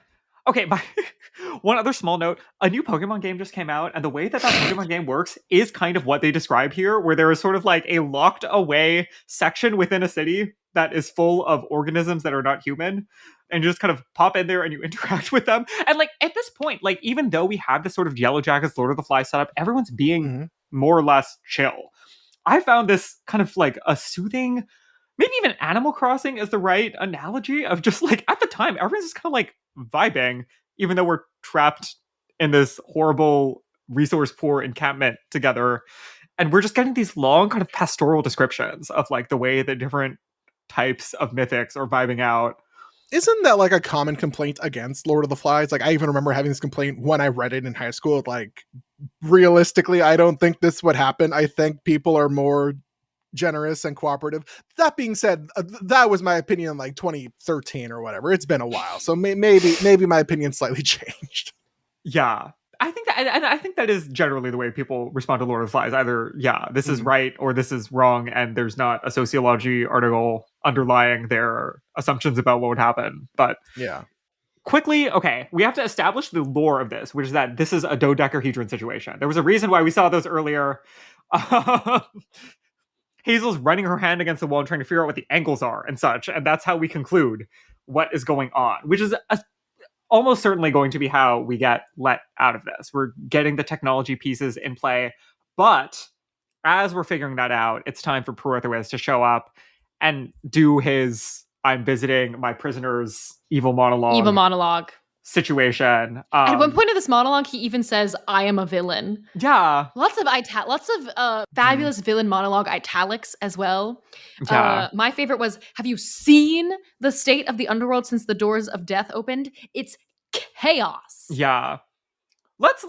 one other small note, a new Pokemon game just came out, and the way that Pokemon game works is kind of what they describe here, where there is sort of like a locked away section within a city that is full of organisms that are not human, and you just kind of pop in there and you interact with them. And like at this point, like even though we have this sort of Yellow Jackets, Lord of the Flies setup, everyone's being more or less chill. I found this kind of like a soothing, maybe even Animal Crossing is the right analogy of just like at the time, everyone's just kind of like vibing, even though we're trapped in this horrible resource poor encampment together. And we're just getting these long kind of pastoral descriptions of like the way that different types of mythics are vibing out. Isn't that like a common complaint against Lord of the Flies? Like I even remember having this complaint when I read it in high school. Like realistically, I don't think this would happen. I think people are more generous and cooperative. That being said, that was my opinion in like 2013 or whatever. It's been a while. So maybe my opinion slightly changed. Yeah. I think that is generally the way people respond to Lord of the Flies. Either, this is right or this is wrong, and there's not a sociology article underlying their assumptions about what would happen. But quickly, we have to establish the lore of this, which is that this is a dodecahedron situation. There was a reason why we saw those earlier. Hazel's running her hand against the wall and trying to figure out what the angles are and such, and that's how we conclude what is going on, which is almost certainly going to be how we get let out of this. We're getting the technology pieces in play, but as we're figuring that out, it's time for Prometheus to show up and do his "I'm visiting my prisoners" evil monologue situation. At one point in this monologue, he even says, "I am a villain." Yeah. Lots of fabulous villain monologue italics as well. Yeah. My favorite was, "Have you seen the state of the underworld since the doors of death opened? It's chaos." Yeah. Let's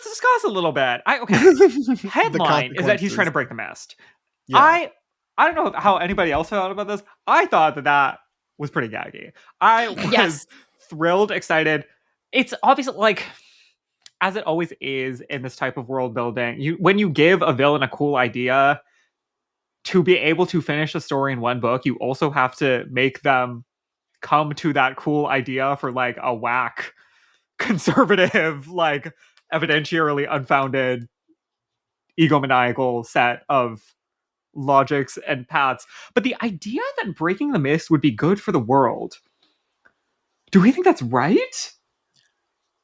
discuss a little bit. Headline is that he's trying to break the mist. Yeah. I don't know how anybody else felt about this. I thought that was pretty gaggy. I was thrilled, excited. It's obviously like, as it always is in this type of world building, when you give a villain a cool idea, to be able to finish a story in one book, you also have to make them come to that cool idea for like a whack, conservative, like evidentiarily unfounded, egomaniacal set of logics and paths. But the idea that breaking the mist would be good for the world, do we think that's right?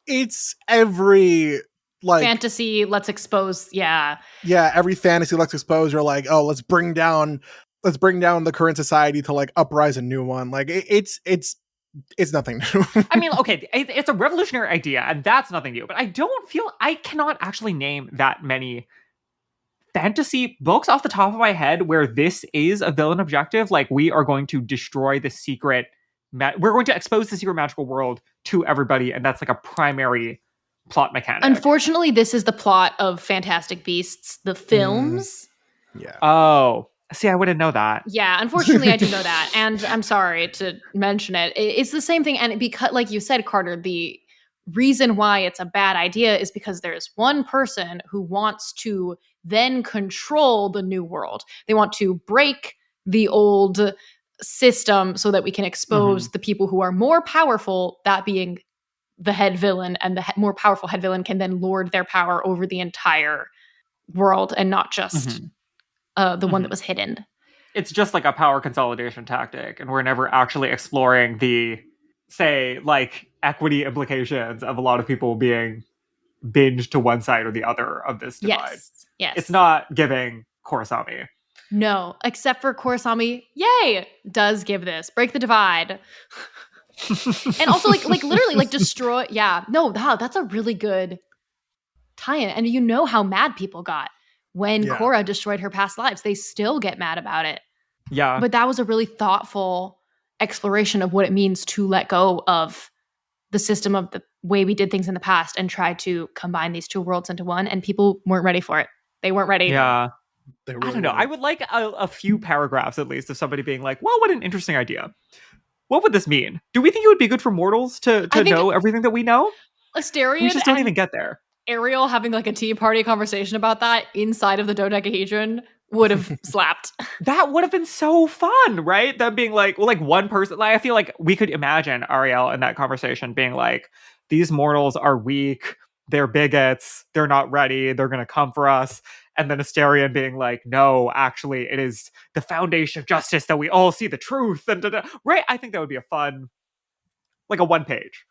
It's every like fantasy, let's expose, every fantasy let's expose, you're like, oh, let's bring down the current society to like uprise a new one. Like it's nothing new. I mean, it's a revolutionary idea, and that's nothing new, but I cannot actually name that many fantasy books off the top of my head where this is a villain objective. Like, we are going to destroy the secret, we're going to expose the secret magical world to everybody, and that's like a primary plot mechanic. Unfortunately, this is the plot of Fantastic Beasts, the films. Yeah. Oh, see, I wouldn't know that. Yeah, unfortunately, I do know that, and I'm sorry to mention it. It's the same thing, and because, like you said, Carter, the reason why it's a bad idea is because there's one person who wants to then control the new world. They want to break the old system so that we can expose the people who are more powerful, that being the head villain, and the more powerful head villain can then lord their power over the entire world and not just the one that was hidden. It's just like a power consolidation tactic, and we're never actually exploring the say, like, equity implications of a lot of people being binged to one side or the other of this divide. Yes. It's not giving Korosami. No, except for Korosami, yay, does give this. Break the divide. And also, like literally, like, destroy. Yeah, no, wow, that's a really good tie-in. And you know how mad people got when Korra destroyed her past lives. They still get mad about it. Yeah. But that was a really thoughtful exploration of what it means to let go of the system of the way we did things in the past and try to combine these two worlds into one. And people weren't ready for it. They weren't ready. Yeah. Really I don't know. weren't. I would like a few paragraphs, at least, of somebody being like, well, what an interesting idea. What would this mean? Do we think it would be good for mortals to know everything that we know? Asterion we just don't even get there. Ariel having like a tea party conversation about that inside of the dodecahedron would have slapped. That would have been so fun, right? Them being like, well, like one person, like, I feel like we could imagine Ariel in that conversation being like, these mortals are weak, they're bigots, they're not ready, they're going to come for us. And then Asterion being like, no, actually, it is the foundation of justice that we all see the truth. And right? I think that would be a fun, like a one page.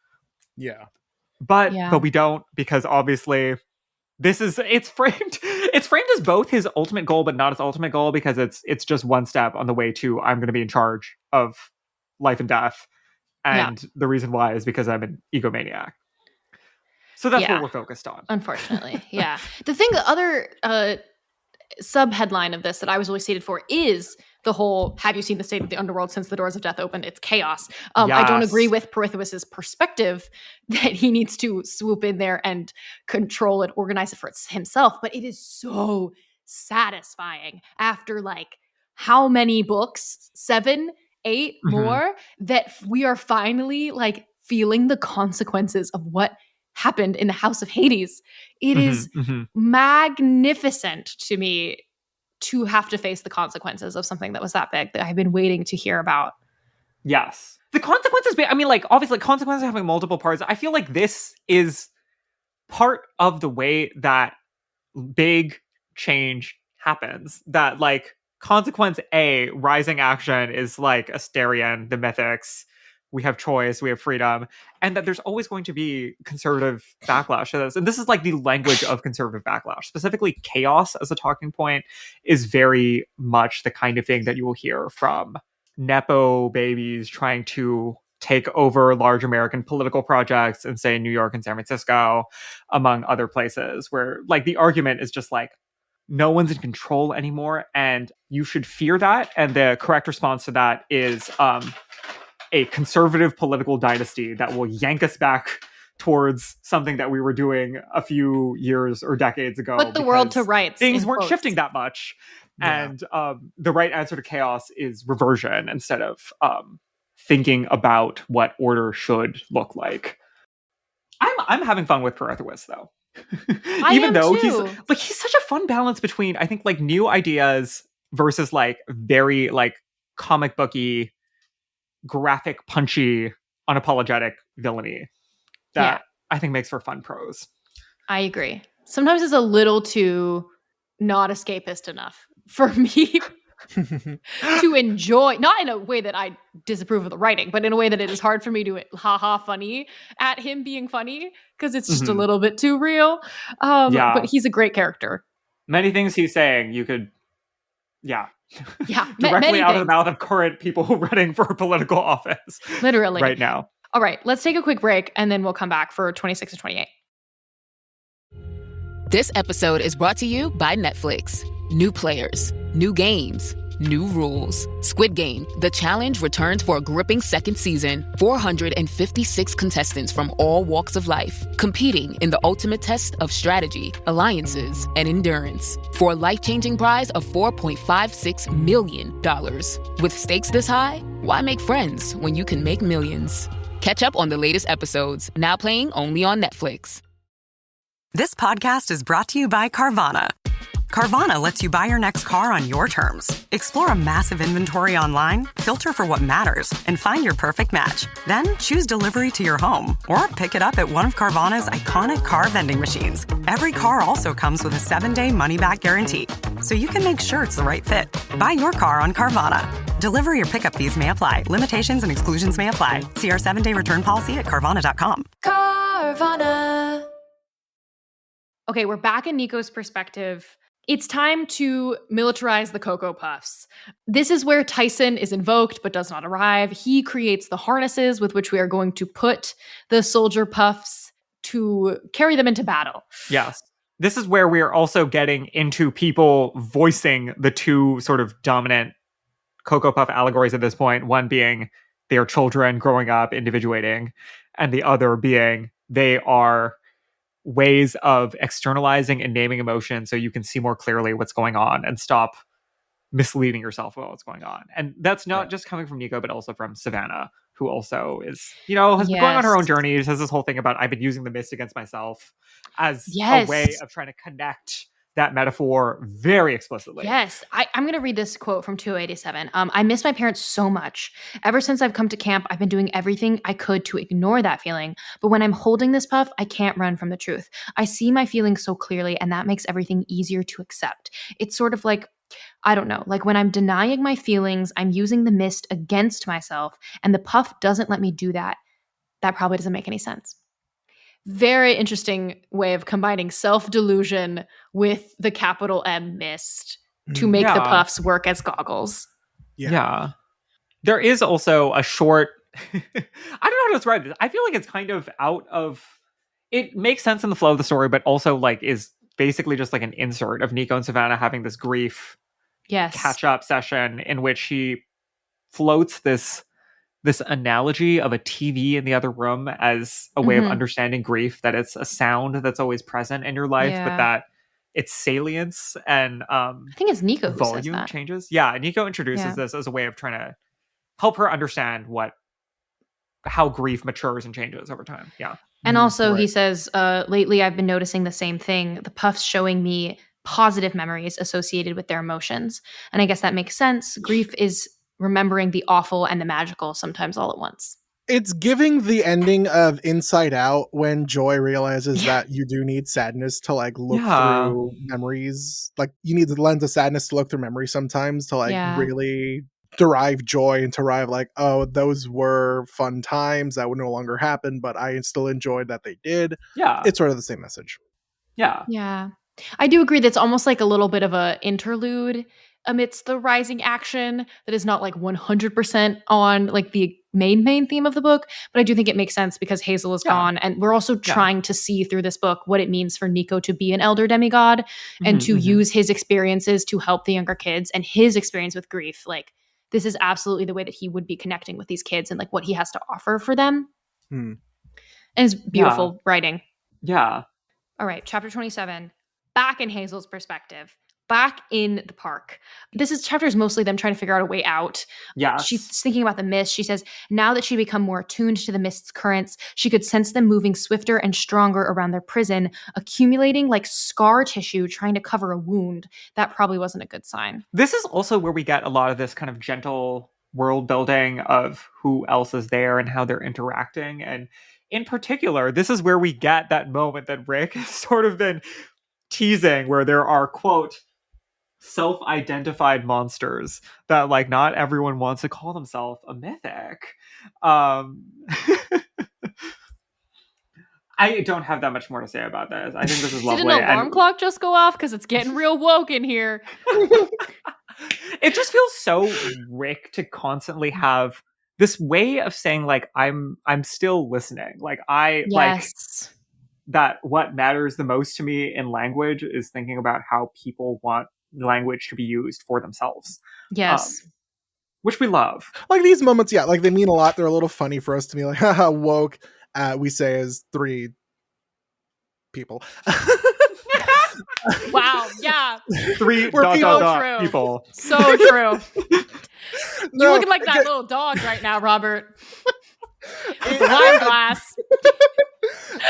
Yeah. But we don't, because obviously it's framed as both his ultimate goal, but not his ultimate goal, because it's just one step on the way to, I'm going to be in charge of life and death. And the reason why is because I'm an egomaniac. So that's what we're focused on. Unfortunately. Yeah. The other sub-headline of this that I was really seated for is the whole, have you seen the state of the underworld since the doors of death opened? It's chaos. I don't agree with Perithous' perspective that he needs to swoop in there and control it, organize it for himself. But it is so satisfying after like how many books? 7, 8 more, that we are finally like feeling the consequences of what happened in the House of Hades. It is magnificent to me to have to face the consequences of something that was that big that I've been waiting to hear about. Yes. The consequences, I mean, like, obviously consequences having multiple parts. I feel like this is part of the way that big change happens. That, like, consequence A, rising action, is like Asterion, the mythics. We have choice, we have freedom, and that there's always going to be conservative backlash to this. And this is like the language of conservative backlash. Specifically, chaos as a talking point is very much the kind of thing that you will hear from Nepo babies trying to take over large American political projects in, say, New York and San Francisco, among other places, where like the argument is just like, no one's in control anymore, and you should fear that. And the correct response to that is a conservative political dynasty that will yank us back towards something that we were doing a few years or decades ago. Put the world to rights. Things weren't shifting that much. Yeah. And the right answer to chaos is reversion instead of thinking about what order should look like. I'm having fun with Perithous, though. Even though he's such a fun balance between, I think, like new ideas versus like very like comic booky, graphic, punchy, unapologetic villainy that I think makes for fun prose. I agree. Sometimes it's a little too not escapist enough for me to enjoy, not in a way that I disapprove of the writing, but in a way that it is hard for me to funny at him being funny, because it's just a little bit too real. But he's a great character. Many things he's saying you could directly many out things. of the mouth of current people running for political office. Literally. Right now. All right, let's take a quick break and then we'll come back for 26 and 28. This episode is brought to you by Netflix. New players, new games, new rules. Squid Game, The Challenge returns for a gripping second season. 456 contestants from all walks of life, competing in the ultimate test of strategy, alliances, and endurance. For a life-changing prize of $4.56 million. With stakes this high, why make friends when you can make millions? Catch up on the latest episodes, now playing only on Netflix. This podcast is brought to you by Carvana. Carvana lets you buy your next car on your terms. Explore a massive inventory online, filter for what matters, and find your perfect match. Then choose delivery to your home or pick it up at one of Carvana's iconic car vending machines. Every car also comes with a 7-day money-back guarantee, so you can make sure it's the right fit. Buy your car on Carvana. Delivery or pickup fees may apply. Limitations and exclusions may apply. See our 7-day return policy at Carvana.com. Carvana. Okay, we're back in Nico's perspective. It's time to militarize the Cocoa Puffs. This is where Tyson is invoked but does not arrive. He creates the harnesses with which we are going to put the soldier puffs to carry them into battle. Yes. This is where we are also getting into people voicing the two sort of dominant Cocoa Puff allegories at this point. One being they are children growing up, individuating, and the other being they are ways of externalizing and naming emotion so you can see more clearly what's going on and stop misleading yourself about what's going on. And that's not just coming from Nico, but also from Savannah, who also is, has been going on her own journey. She has this whole thing about I've been using the mist against myself as a way of trying to connect that metaphor very explicitly. Yes. I'm going to read this quote from 287. I miss my parents so much. Ever since I've come to camp, I've been doing everything I could to ignore that feeling. But when I'm holding this puff, I can't run from the truth. I see my feelings so clearly, and that makes everything easier to accept. It's sort of like, I don't know, like when I'm denying my feelings, I'm using the mist against myself, and the puff doesn't let me do that. That probably doesn't make any sense. Very interesting way of combining self-delusion with the capital M mist to make the puffs work as goggles. Yeah. There is also a short, I don't know how to describe this. I feel like it's kind of out of, it makes sense in the flow of the story, but also like is basically just like an insert of Nico and Savannah having this grief catch-up session in which he floats this analogy of a TV in the other room as a way of understanding grief, that it's a sound that's always present in your life, but that its salience and I think it's Nico who volume says that. Changes. Yeah, Nico introduces this as a way of trying to help her understand how grief matures and changes over time. Yeah. And also he says, lately I've been noticing the same thing. The puffs showing me positive memories associated with their emotions. And I guess that makes sense. Grief is remembering the awful and the magical sometimes all at once. It's giving the ending of Inside Out when Joy realizes that you do need sadness to like look through memories. Like you need the lens of sadness to look through memories sometimes to like really derive joy and to arrive like, oh, those were fun times that would no longer happen, but I still enjoyed that they did. Yeah. It's sort of the same message. Yeah. Yeah. I do agree that's almost like a little bit of a interlude amidst the rising action that is not like 100% on like the main theme of the book, but I do think it makes sense because Hazel is gone, and we're also trying to see through this book what it means for Nico to be an elder demigod and to use his experiences to help the younger kids and his experience with grief. Like this is absolutely the way that he would be connecting with these kids and like what he has to offer for them. And it's beautiful writing. Yeah. All right, chapter 27. Back in Hazel's perspective, back in the park. This chapter is mostly them trying to figure out a way out. Yes. She's thinking about the mist. She says, now that she'd become more attuned to the mist's currents, she could sense them moving swifter and stronger around their prison, accumulating like scar tissue, trying to cover a wound. That probably wasn't a good sign. This is also where we get a lot of this kind of gentle world building of who else is there and how they're interacting. And in particular, this is where we get that moment that Rick has sort of been teasing, where there are, quote, self-identified monsters that like not everyone wants to call themselves a mythic. I don't have that much more to say about this. I think this is lovely. Did an alarm clock just go off? Because it's getting real woke in here. It just feels so Rick to constantly have this way of saying like I'm still listening. Like like that what matters the most to me in language is thinking about how people want language to be used for themselves. Yes. Which we love. Like these moments, like they mean a lot. They're a little funny for us to be like, haha, woke. We say as 3 people. Wow, yeah. 3 people. So true. You're looking like that little dog right now, Robert. Wine glass.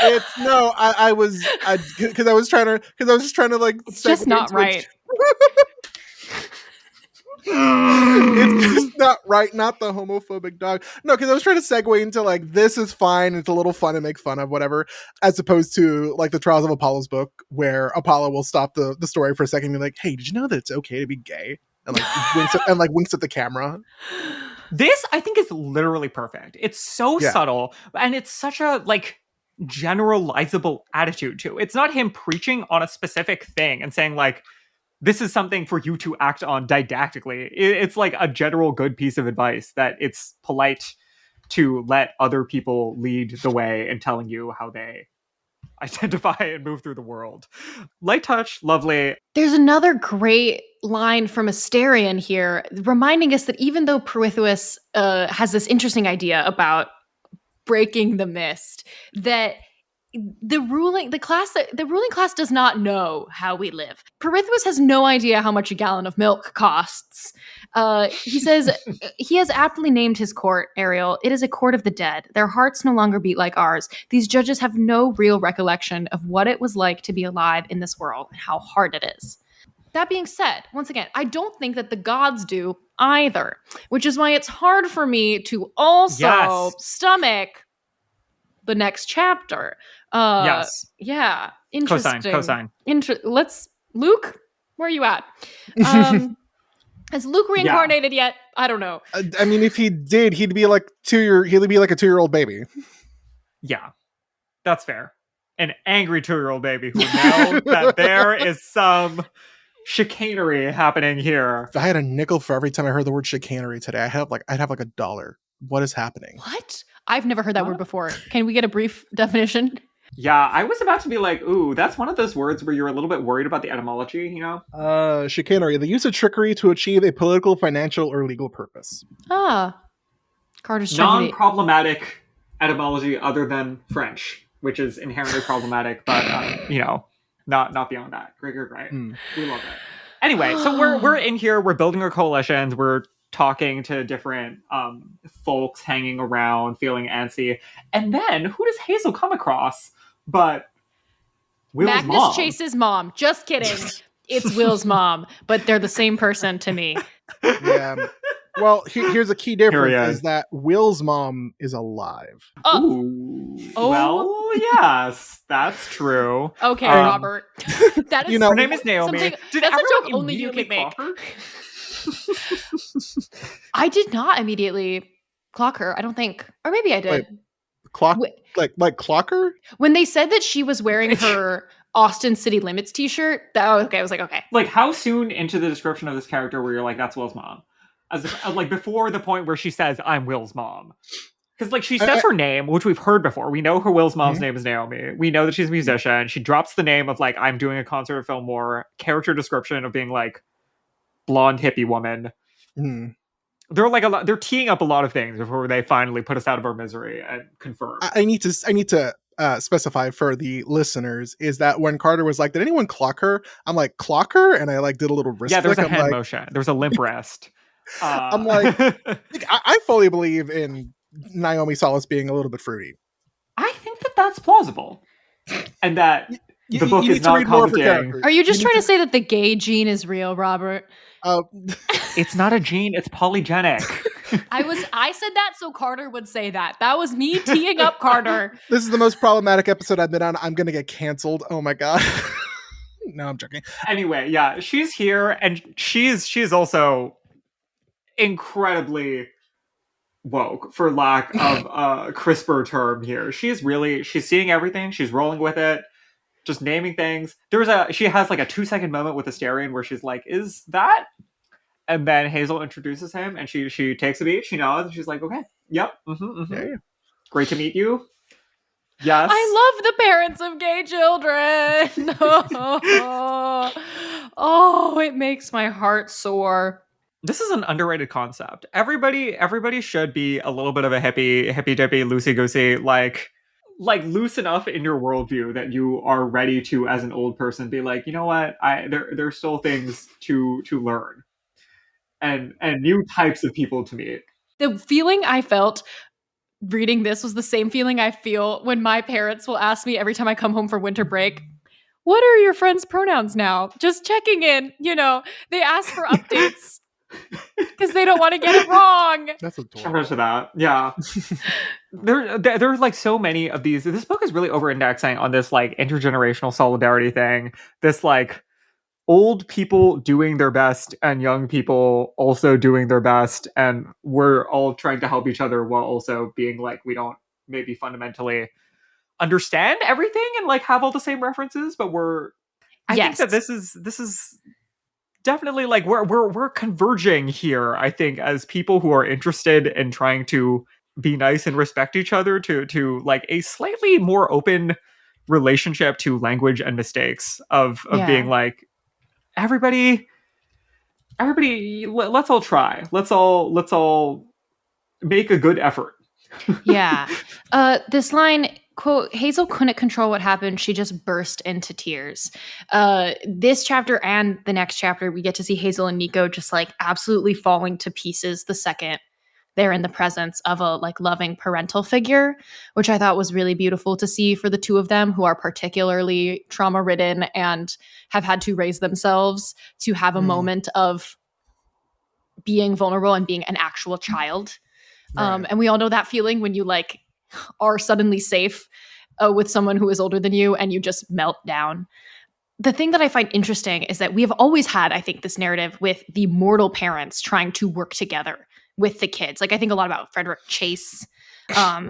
I was just trying to like. It's just not right. It's just not right. Not the homophobic dog. No, because I was trying to segue into like this is fine. It's a little fun to make fun of whatever, as opposed to like the Trials of Apollo's book, where Apollo will stop the story for a second and be like, "Hey, did you know that it's okay to be gay?" and winks at the camera. This, I think, is literally perfect. It's so subtle, and it's such a generalizable attitude too. It's not him preaching on a specific thing and saying like, this is something for you to act on didactically. It's like a general good piece of advice that it's polite to let other people lead the way in telling you how they identify and move through the world. Light touch, lovely. There's another great line from Asterion here, reminding us that even though Pruithwis has this interesting idea about breaking the mist, that the ruling class does not know how we live. Pruithwis has no idea how much a gallon of milk costs. He says he has aptly named his court, Ariel. It is a court of the dead. Their hearts no longer beat like ours. These judges have no real recollection of what it was like to be alive in this world and how hard it is. That being said, once again, I don't think that the gods do either, which is why it's hard for me to also stomach the next chapter. Yes. Yeah. Interesting. Cosine. Luke, where are you at? Has Luke reincarnated yet? I don't know. I mean, if he did, he'd be like a 2-year-old baby. Yeah, that's fair. An angry 2-year-old baby who knows that there is some chicanery happening here. If I had a nickel for every time I heard the word chicanery today, I'd have like $1. What is happening? What? I've never heard that word before. Can we get a brief definition? Yeah, I was about to be like, ooh, that's one of those words where you're a little bit worried about the etymology, you know? Chicanery, the use of trickery to achieve a political, financial, or legal purpose. Carter's non-problematic etymology other than French, which is inherently problematic, but, not beyond that. Great. We love it. Anyway, so we're in here, we're building our coalitions, we're talking to different folks hanging around, feeling antsy. And then, who does Hazel come across but Will's Magnus mom? Chase's mom. Just kidding. It's Will's mom, but they're the same person to me. Yeah. Well, here's a key difference, is that Will's mom is alive. Well, yes, that's true. Okay, Robert. That is, her name is Naomi. That's a joke only you can make. I did not immediately clock her. I don't think, or maybe I did. Wait, clocker? When they said that she was wearing her Austin City Limits t-shirt, I was like, okay. Like, how soon into the description of this character where you're like, that's Will's mom? As if, like before the point where she says, I'm Will's mom. Because like she says her name, which we've heard before. We know her Will's mom's name is Naomi. We know that she's a musician. She drops the name of like, I'm doing a concert at Fillmore. Character description of being like blonde hippie woman. They're teeing up a lot of things before they finally put us out of our misery and confirm. I need to specify for the listeners is that when Carter was like, did anyone clock her? I'm like, clock her? And I like did a little wrist there was flick. a hand motion. There was a limp wrist. I'm like, I fully believe in Naomi Solace being a little bit fruity. I think that that's plausible. And that the book is not commenting. Are you just trying to say that the gay gene is real, Robert? It's not a gene, it's polygenic. I said that so Carter would say that. That was me teeing up Carter. This is the most problematic episode I've been on. I'm gonna get canceled. Oh my god. No, I'm joking. Anyway, yeah, she's here and she's also incredibly woke, for lack of a crisper term here. She's seeing everything, she's rolling with it, just naming things. She has like a 2-second moment with Asterion where she's like, is that? And then Hazel introduces him and she takes a beat, she nods, and she's like, okay, yep, Yeah. Great to meet you. Yes. I love the parents of gay children. Oh, it makes my heart sore. This is an underrated concept. Everybody should be a little bit of a hippy dippy, loosey goosey, like loose enough in your worldview that you are ready to, as an old person, be like, you know what? There's still things to learn, and new types of people to meet. The feeling I felt reading this was the same feeling I feel when my parents will ask me every time I come home for winter break, what are your friends' pronouns now? Just checking in, they ask for updates. Because they don't want to get it wrong. That's adorable. Shout out to that. Yeah. There's like so many of these. This book is really over-indexing on this like intergenerational solidarity thing. This like old people doing their best and young people also doing their best, and we're all trying to help each other while also being like, we don't maybe fundamentally understand everything and like have all the same references, but I think that this is definitely like we're converging here, I think, as people who are interested in trying to be nice and respect each other, to like a slightly more open relationship to language and mistakes of being like, everybody, let's all try. Let's all make a good effort. Yeah. This line, quote, Hazel couldn't control what happened. She just burst into tears. This chapter and the next chapter, we get to see Hazel and Nico just like absolutely falling to pieces the second they're in the presence of a like loving parental figure, which I thought was really beautiful to see for the two of them who are particularly trauma ridden and have had to raise themselves to have a moment of being vulnerable and being an actual child. Right. And we all know that feeling when you like are suddenly safe with someone who is older than you and you just melt down. The thing that I find interesting is that we have always had, I think, this narrative with the mortal parents trying to work together with the kids. Like I think a lot about Frederick Chase,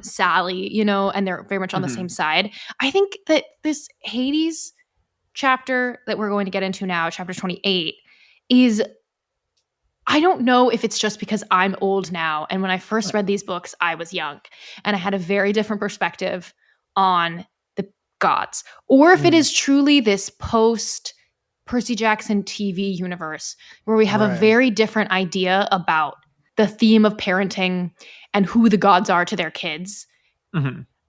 Sally, you know, and they're very much on the same side. I think that this Hades chapter that we're going to get into now, chapter 28, is, I don't know if it's just because I'm old now. And when I first read these books, I was young and I had a very different perspective on the gods, or if it is truly this post Percy Jackson TV universe where we have a very different idea about the theme of parenting and who the gods are to their kids.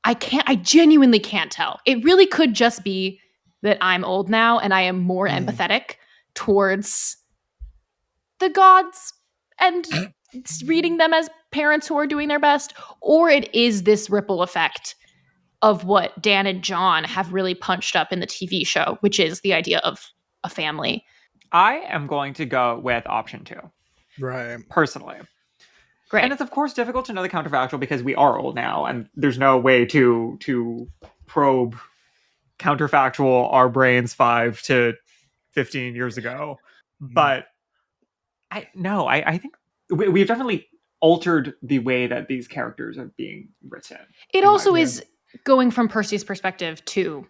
I genuinely can't tell. It really could just be that I'm old now and I am more empathetic towards the gods and reading them as parents who are doing their best, or it is this ripple effect of what Dan and John have really punched up in the TV show, which is the idea of a family. I am going to go with option 2. Right. Personally. Great. And it's of course difficult to know the counterfactual because we are old now and there's no way to probe counterfactual our brains 5 to 15 years ago. But I think we've definitely altered the way that these characters are being written. It also is going from Percy's perspective to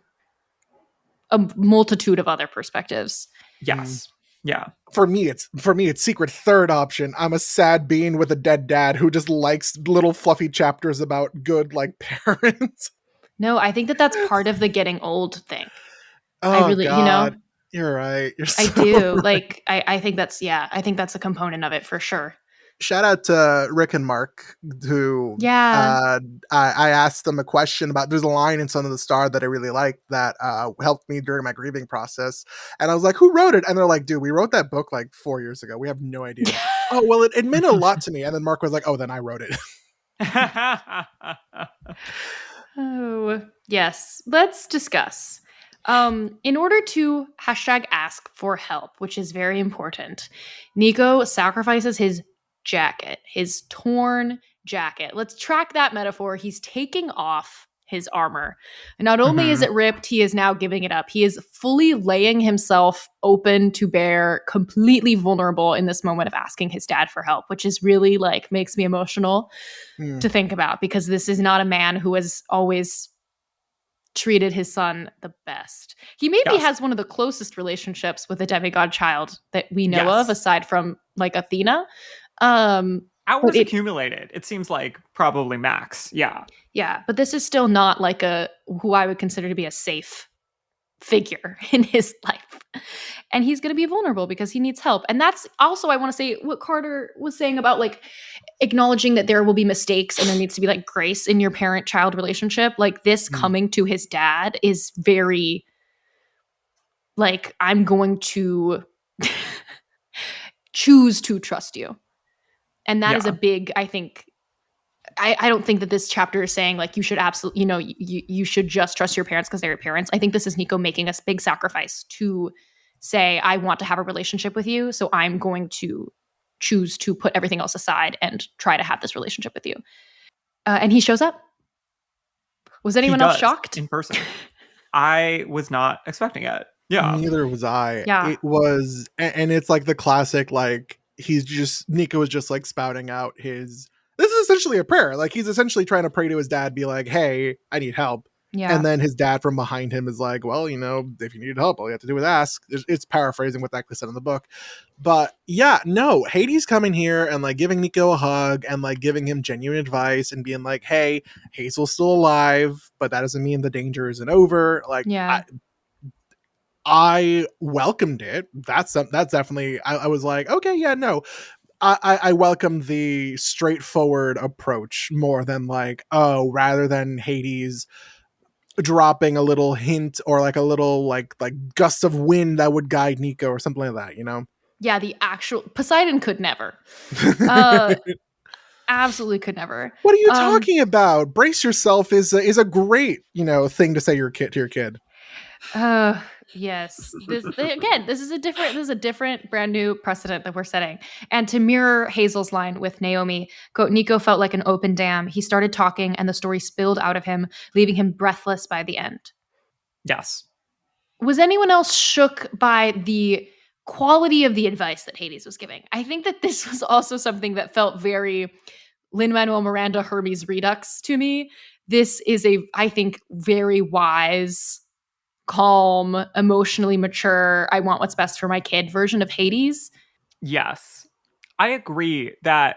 a multitude of other perspectives. Yes. Yeah. For me, it's secret third option. I'm a sad being with a dead dad who just likes little fluffy chapters about good like parents. No, I think that's part of the getting old thing. Oh, I really, God. you know, you're right. You're so I do. right. Like, I think that's a component of it for sure. Shout out to Rick and Mark, who I asked them a question about, there's a line in Son of the Star that I really liked that helped me during my grieving process. And I was like, who wrote it? And they're like, dude, we wrote that book like 4 years ago. We have no idea. Oh, well, it meant a lot to me. And then Mark was like, oh, then I wrote it. Oh, yes. Let's discuss. In order to #ask for help, which is very important, Nico sacrifices his jacket, his torn jacket. Let's track that metaphor. He's taking off his armor. And not only is it ripped, he is now giving it up. He is fully laying himself open to bear, completely vulnerable in this moment of asking his dad for help, which is really like makes me emotional to think about, because this is not a man who has always treated his son the best. He maybe has one of the closest relationships with a demigod child that we know of, aside from like Athena. Hours accumulated. It seems like probably max. Yeah. Yeah, but this is still not like who I would consider to be a safe figure in his life. And he's going to be vulnerable because he needs help. And that's also, I want to say what Carter was saying about like acknowledging that there will be mistakes and there needs to be like grace in your parent-child relationship. Like this coming to his dad is very like, I'm going to choose to trust you. And that is a big, I think, I don't think that this chapter is saying like you should absolutely, you should just trust your parents because they're your parents. I think this is Nico making a big sacrifice to say, I want to have a relationship with you, so I'm going to choose to put everything else aside and try to have this relationship with you. And he shows up. Was anyone else shocked? In person. I was not expecting it. Yeah. Neither was I. Yeah. It was, and it's like the classic, like, Nico was just like spouting out this is essentially a prayer. Like, he's essentially trying to pray to his dad, be like, hey, I need help. Yeah. And then his dad from behind him is like, well, if you need help, all you have to do is ask. It's paraphrasing what's actually said in the book. But yeah, no, Hades coming here and like giving Nico a hug and like giving him genuine advice and being like, hey, Hazel's still alive, but that doesn't mean the danger isn't over. Like, Yeah. I welcomed it. That's definitely, I was like, okay, yeah, no. I welcome the straightforward approach more than like, oh, rather than Hades dropping a little hint or like a little like gust of wind that would guide Nico or something like that, Yeah, the actual Poseidon could never. Absolutely could never. What are you talking about? Brace yourself is a great, thing to say to your kid. Yes. This is a different brand new precedent that we're setting. And to mirror Hazel's line with Naomi, quote, Nico felt like an open dam. He started talking and the story spilled out of him, leaving him breathless by the end. Yes. Was anyone else shook by the quality of the advice that Hades was giving? I think that this was also something that felt very Lin-Manuel Miranda Hermes Redux to me. This is I think, very wise, calm, emotionally mature, I want what's best for my kid version of Hades. Yes. I agree that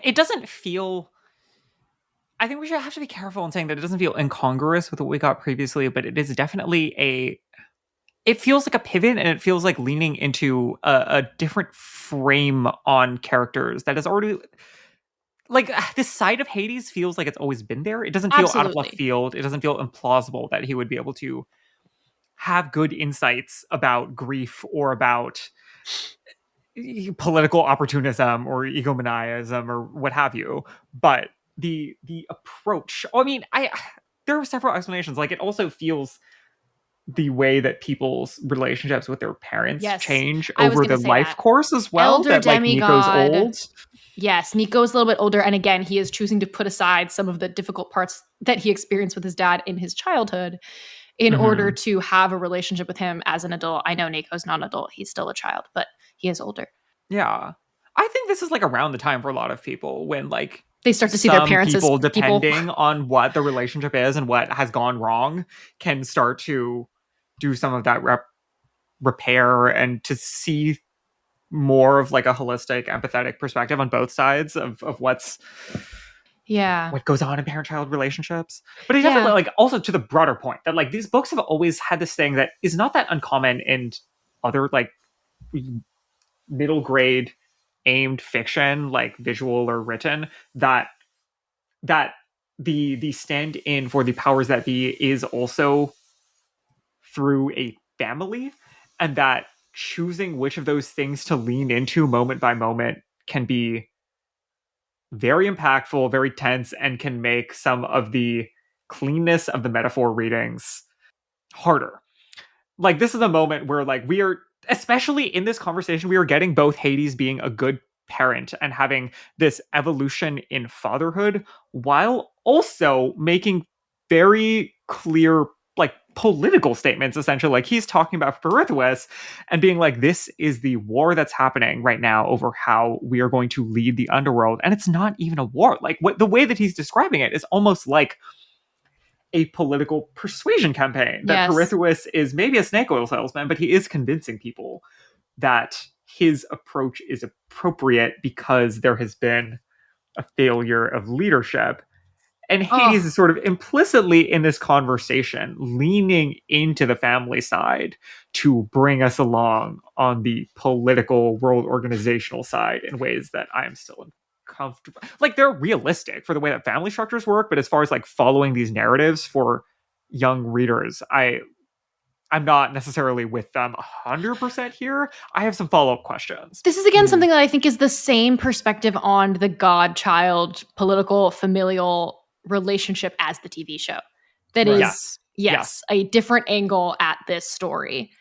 it doesn't feel... I think we should have to be careful in saying that it doesn't feel incongruous with what we got previously, but it is definitely it feels like a pivot, and it feels like leaning into a different frame on characters that is already... Like, this side of Hades feels like it's always been there. It doesn't feel out of left field. It doesn't feel implausible that he would be able to have good insights about grief or about political opportunism or egomaniacism or what have you. But the approach, I mean, there are several explanations. Like, it also feels the way that people's relationships with their parents change over the life course as well. Elder that like demigod. Nico's old. Yes, Nico's a little bit older, and again, he is choosing to put aside some of the difficult parts that he experienced with his dad in his childhood in order to have a relationship with him as an adult. I know Nico's not an adult, he's still a child, but he is older. Yeah. I think this is like around the time for a lot of people when like they start to see their parents people, as depending on what the relationship is and what has gone wrong, can start to do some of that repair and to see more of like a holistic, empathetic perspective on both sides of what goes on in parent-child relationships. But it definitely like also to the broader point that like these books have always had this thing that is not that uncommon in other like middle grade aimed fiction, like visual or written, that the stand-in for the powers that be is also through a family, and that choosing which of those things to lean into moment by moment can be very impactful, very tense, and can make some of the cleanness of the metaphor readings harder. Like, this is a moment where like we are, especially in this conversation, we are getting both Hades being a good parent and having this evolution in fatherhood, while also making very clear like political statements. Essentially, like he's talking about Perithous and being like, this is the war that's happening right now over how we are going to lead the underworld, and it's not even a war. Like the way that he's describing it is almost like a political persuasion campaign, that Perithous is maybe a snake oil salesman, but he is convincing people that his approach is appropriate because there has been a failure of leadership. And Hades is sort of implicitly in this conversation leaning into the family side to bring us along on the political world organizational side in ways that I am still uncomfortable. Like, they're realistic for the way that family structures work, but as far as like following these narratives for young readers, I'm not necessarily with them 100% here. I have some follow-up questions. This is, again, something that I think is the same perspective on the godchild political familial relationship as the TV show. That is, yes, a different angle at this story.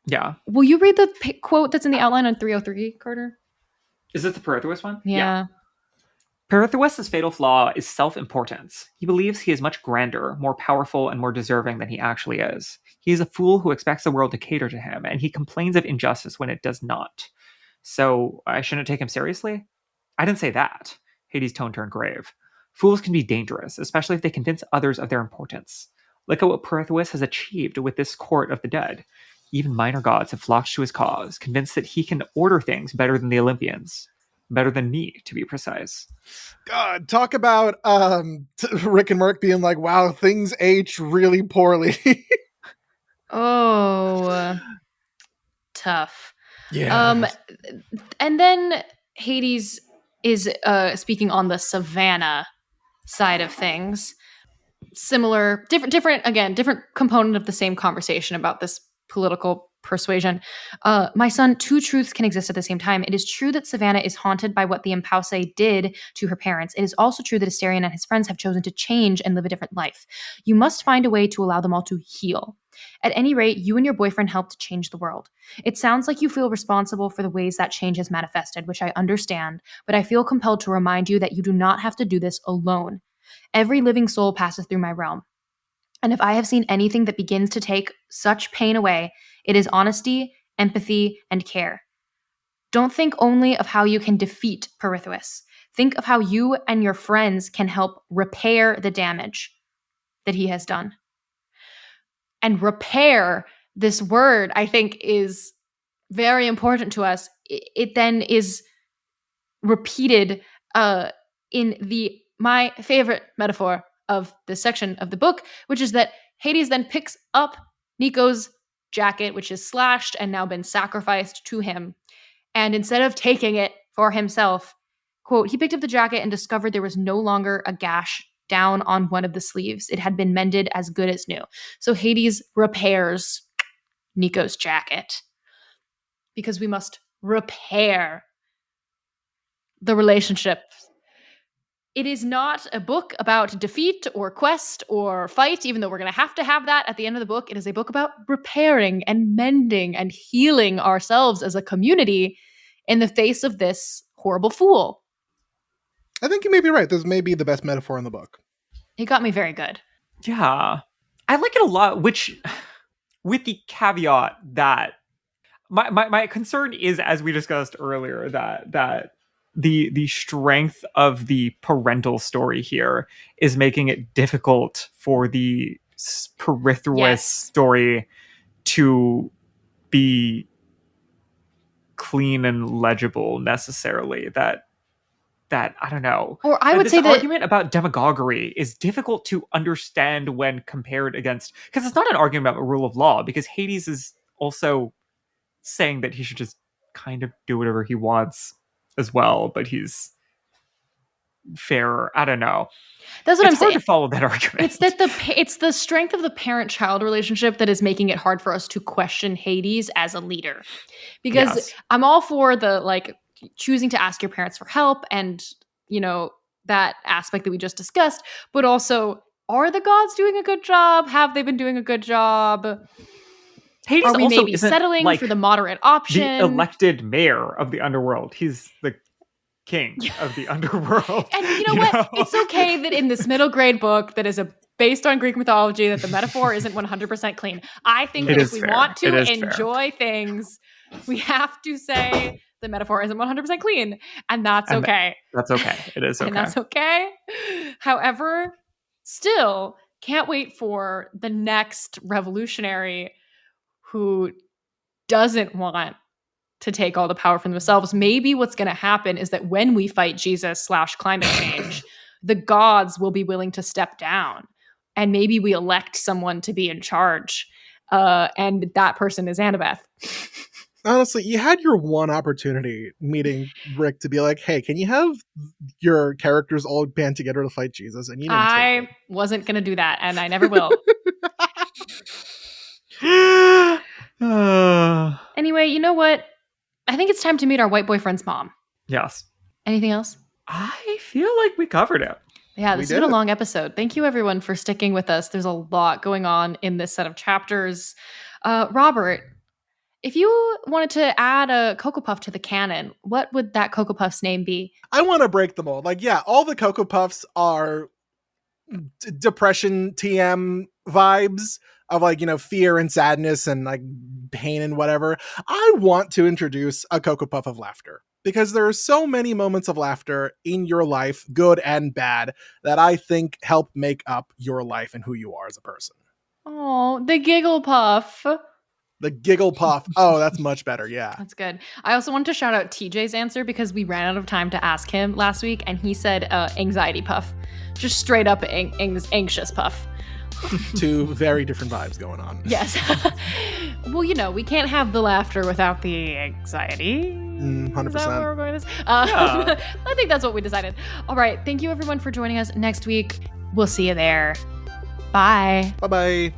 Yeah. Will you read the quote that's in the outline on 303, Carter? Is this the Perithous one? Yeah. Pirithous' fatal flaw is self-importance. He believes he is much grander, more powerful, and more deserving than he actually is. He is a fool who expects the world to cater to him, and he complains of injustice when it does not. So I shouldn't take him seriously? I didn't say that. Hades' tone turned grave. Fools can be dangerous, especially if they convince others of their importance. Look at what Pirithous has achieved with this court of the dead. Even minor gods have flocked to his cause, convinced that he can order things better than the Olympians. Better than me, to be precise. God, talk about Rick and Merc being like, wow, things aged really poorly. Tough. Yeah. And then Hades is speaking on the Savannah side of things. Similar, different component of the same conversation about this political persuasion. My son, two truths can exist at the same time. It is true that Savannah is haunted by what the Impause did to her parents. It is also true that Asterion and his friends have chosen to change and live a different life. You must find a way to allow them all to heal. At any rate, you and your boyfriend helped change the world. It sounds like you feel responsible for the ways that change has manifested, which I understand, but I feel compelled to remind you that you do not have to do this alone. Every living soul passes through my realm. And if I have seen anything that begins to take such pain away, it is honesty, empathy, and care. Don't think only of how you can defeat Pirithous. Think of how you and your friends can help repair the damage that he has done. And repair, this word, I think, is very important to us. It then is repeated in my favorite metaphor of this section of the book, which is that Hades then picks up Nico's jacket, which is slashed and now been sacrificed to him. And instead of taking it for himself, quote, he picked up the jacket and discovered there was no longer a gash down on one of the sleeves. It had been mended as good as new. So Hades repairs Nico's jacket because we must repair the relationship. It is not a book about defeat or quest or fight, even though we're going to have that at the end of the book. It is a book about repairing and mending and healing ourselves as a community in the face of this horrible fool. I think you may be right. This may be the best metaphor in the book. It got me very good. Yeah. I like it a lot, which, with the caveat that my concern is, as we discussed earlier, that the strength of the parental story here is making it difficult for the Pirithous story to be clean and legible necessarily. That I don't know. Or I would say that argument about demagoguery is difficult to understand when compared against, because it's not an argument about rule of law, because Hades is also saying that he should just kind of do whatever he wants as well, but he's fairer. I don't know. That's what I'm saying. It's hard to follow that argument. It's that it's the strength of the parent-child relationship that is making it hard for us to question Hades as a leader. Because I'm all for the choosing to ask your parents for help and, that aspect that we just discussed, but also, are the gods doing a good job? Have they been doing a good job? Hades are we also maybe settling for the moderate option? The elected mayor of the underworld. He's the king of the underworld. And you know what? It's okay that in this middle grade book that is based on Greek mythology that the metaphor isn't 100% clean. I think that if we want to enjoy things, we have to say the metaphor isn't 100% clean. And that's okay. That's okay. It is okay. And that's okay. However, still can't wait for the next revolutionary who doesn't want to take all the power from themselves. Maybe what's going to happen is that when we fight Jesus / climate change, the gods will be willing to step down. And maybe we elect someone to be in charge. And that person is Annabeth. Honestly, you had your one opportunity meeting Rick to be like, hey, can you have your characters all band together to fight Jesus? And you didn't I wasn't going to do that, and I never will. Anyway, you know what? I think it's time to meet our white boyfriend's mom. Yes. Anything else? I feel like we covered it. Yeah, this has been a long episode. Thank you, everyone, for sticking with us. There's a lot going on in this set of chapters. Robert, If you wanted to add a Cocoa Puff to the canon, what would that Cocoa Puff's name be? I want to break the mold. Like, yeah, all the Cocoa Puffs are depression TM vibes of like, you know, fear and sadness and like pain and whatever. I want to introduce a Cocoa Puff of laughter, because there are so many moments of laughter in your life, good and bad, that I think help make up your life and who you are as a person. Oh, the Giggle Puff. The Giggle Puff. Oh, that's much better. Yeah. That's good. I also want to shout out TJ's answer, because we ran out of time to ask him last week, and he said anxiety puff. Just straight up anxious puff. Two very different vibes going on. Yes. Well, you know, we can't have the laughter without the anxiety. 100%. Is that where we're going with this? Yeah. I think that's what we decided. All right. Thank you, everyone, for joining us. Next week, we'll see you there. Bye. Bye-bye.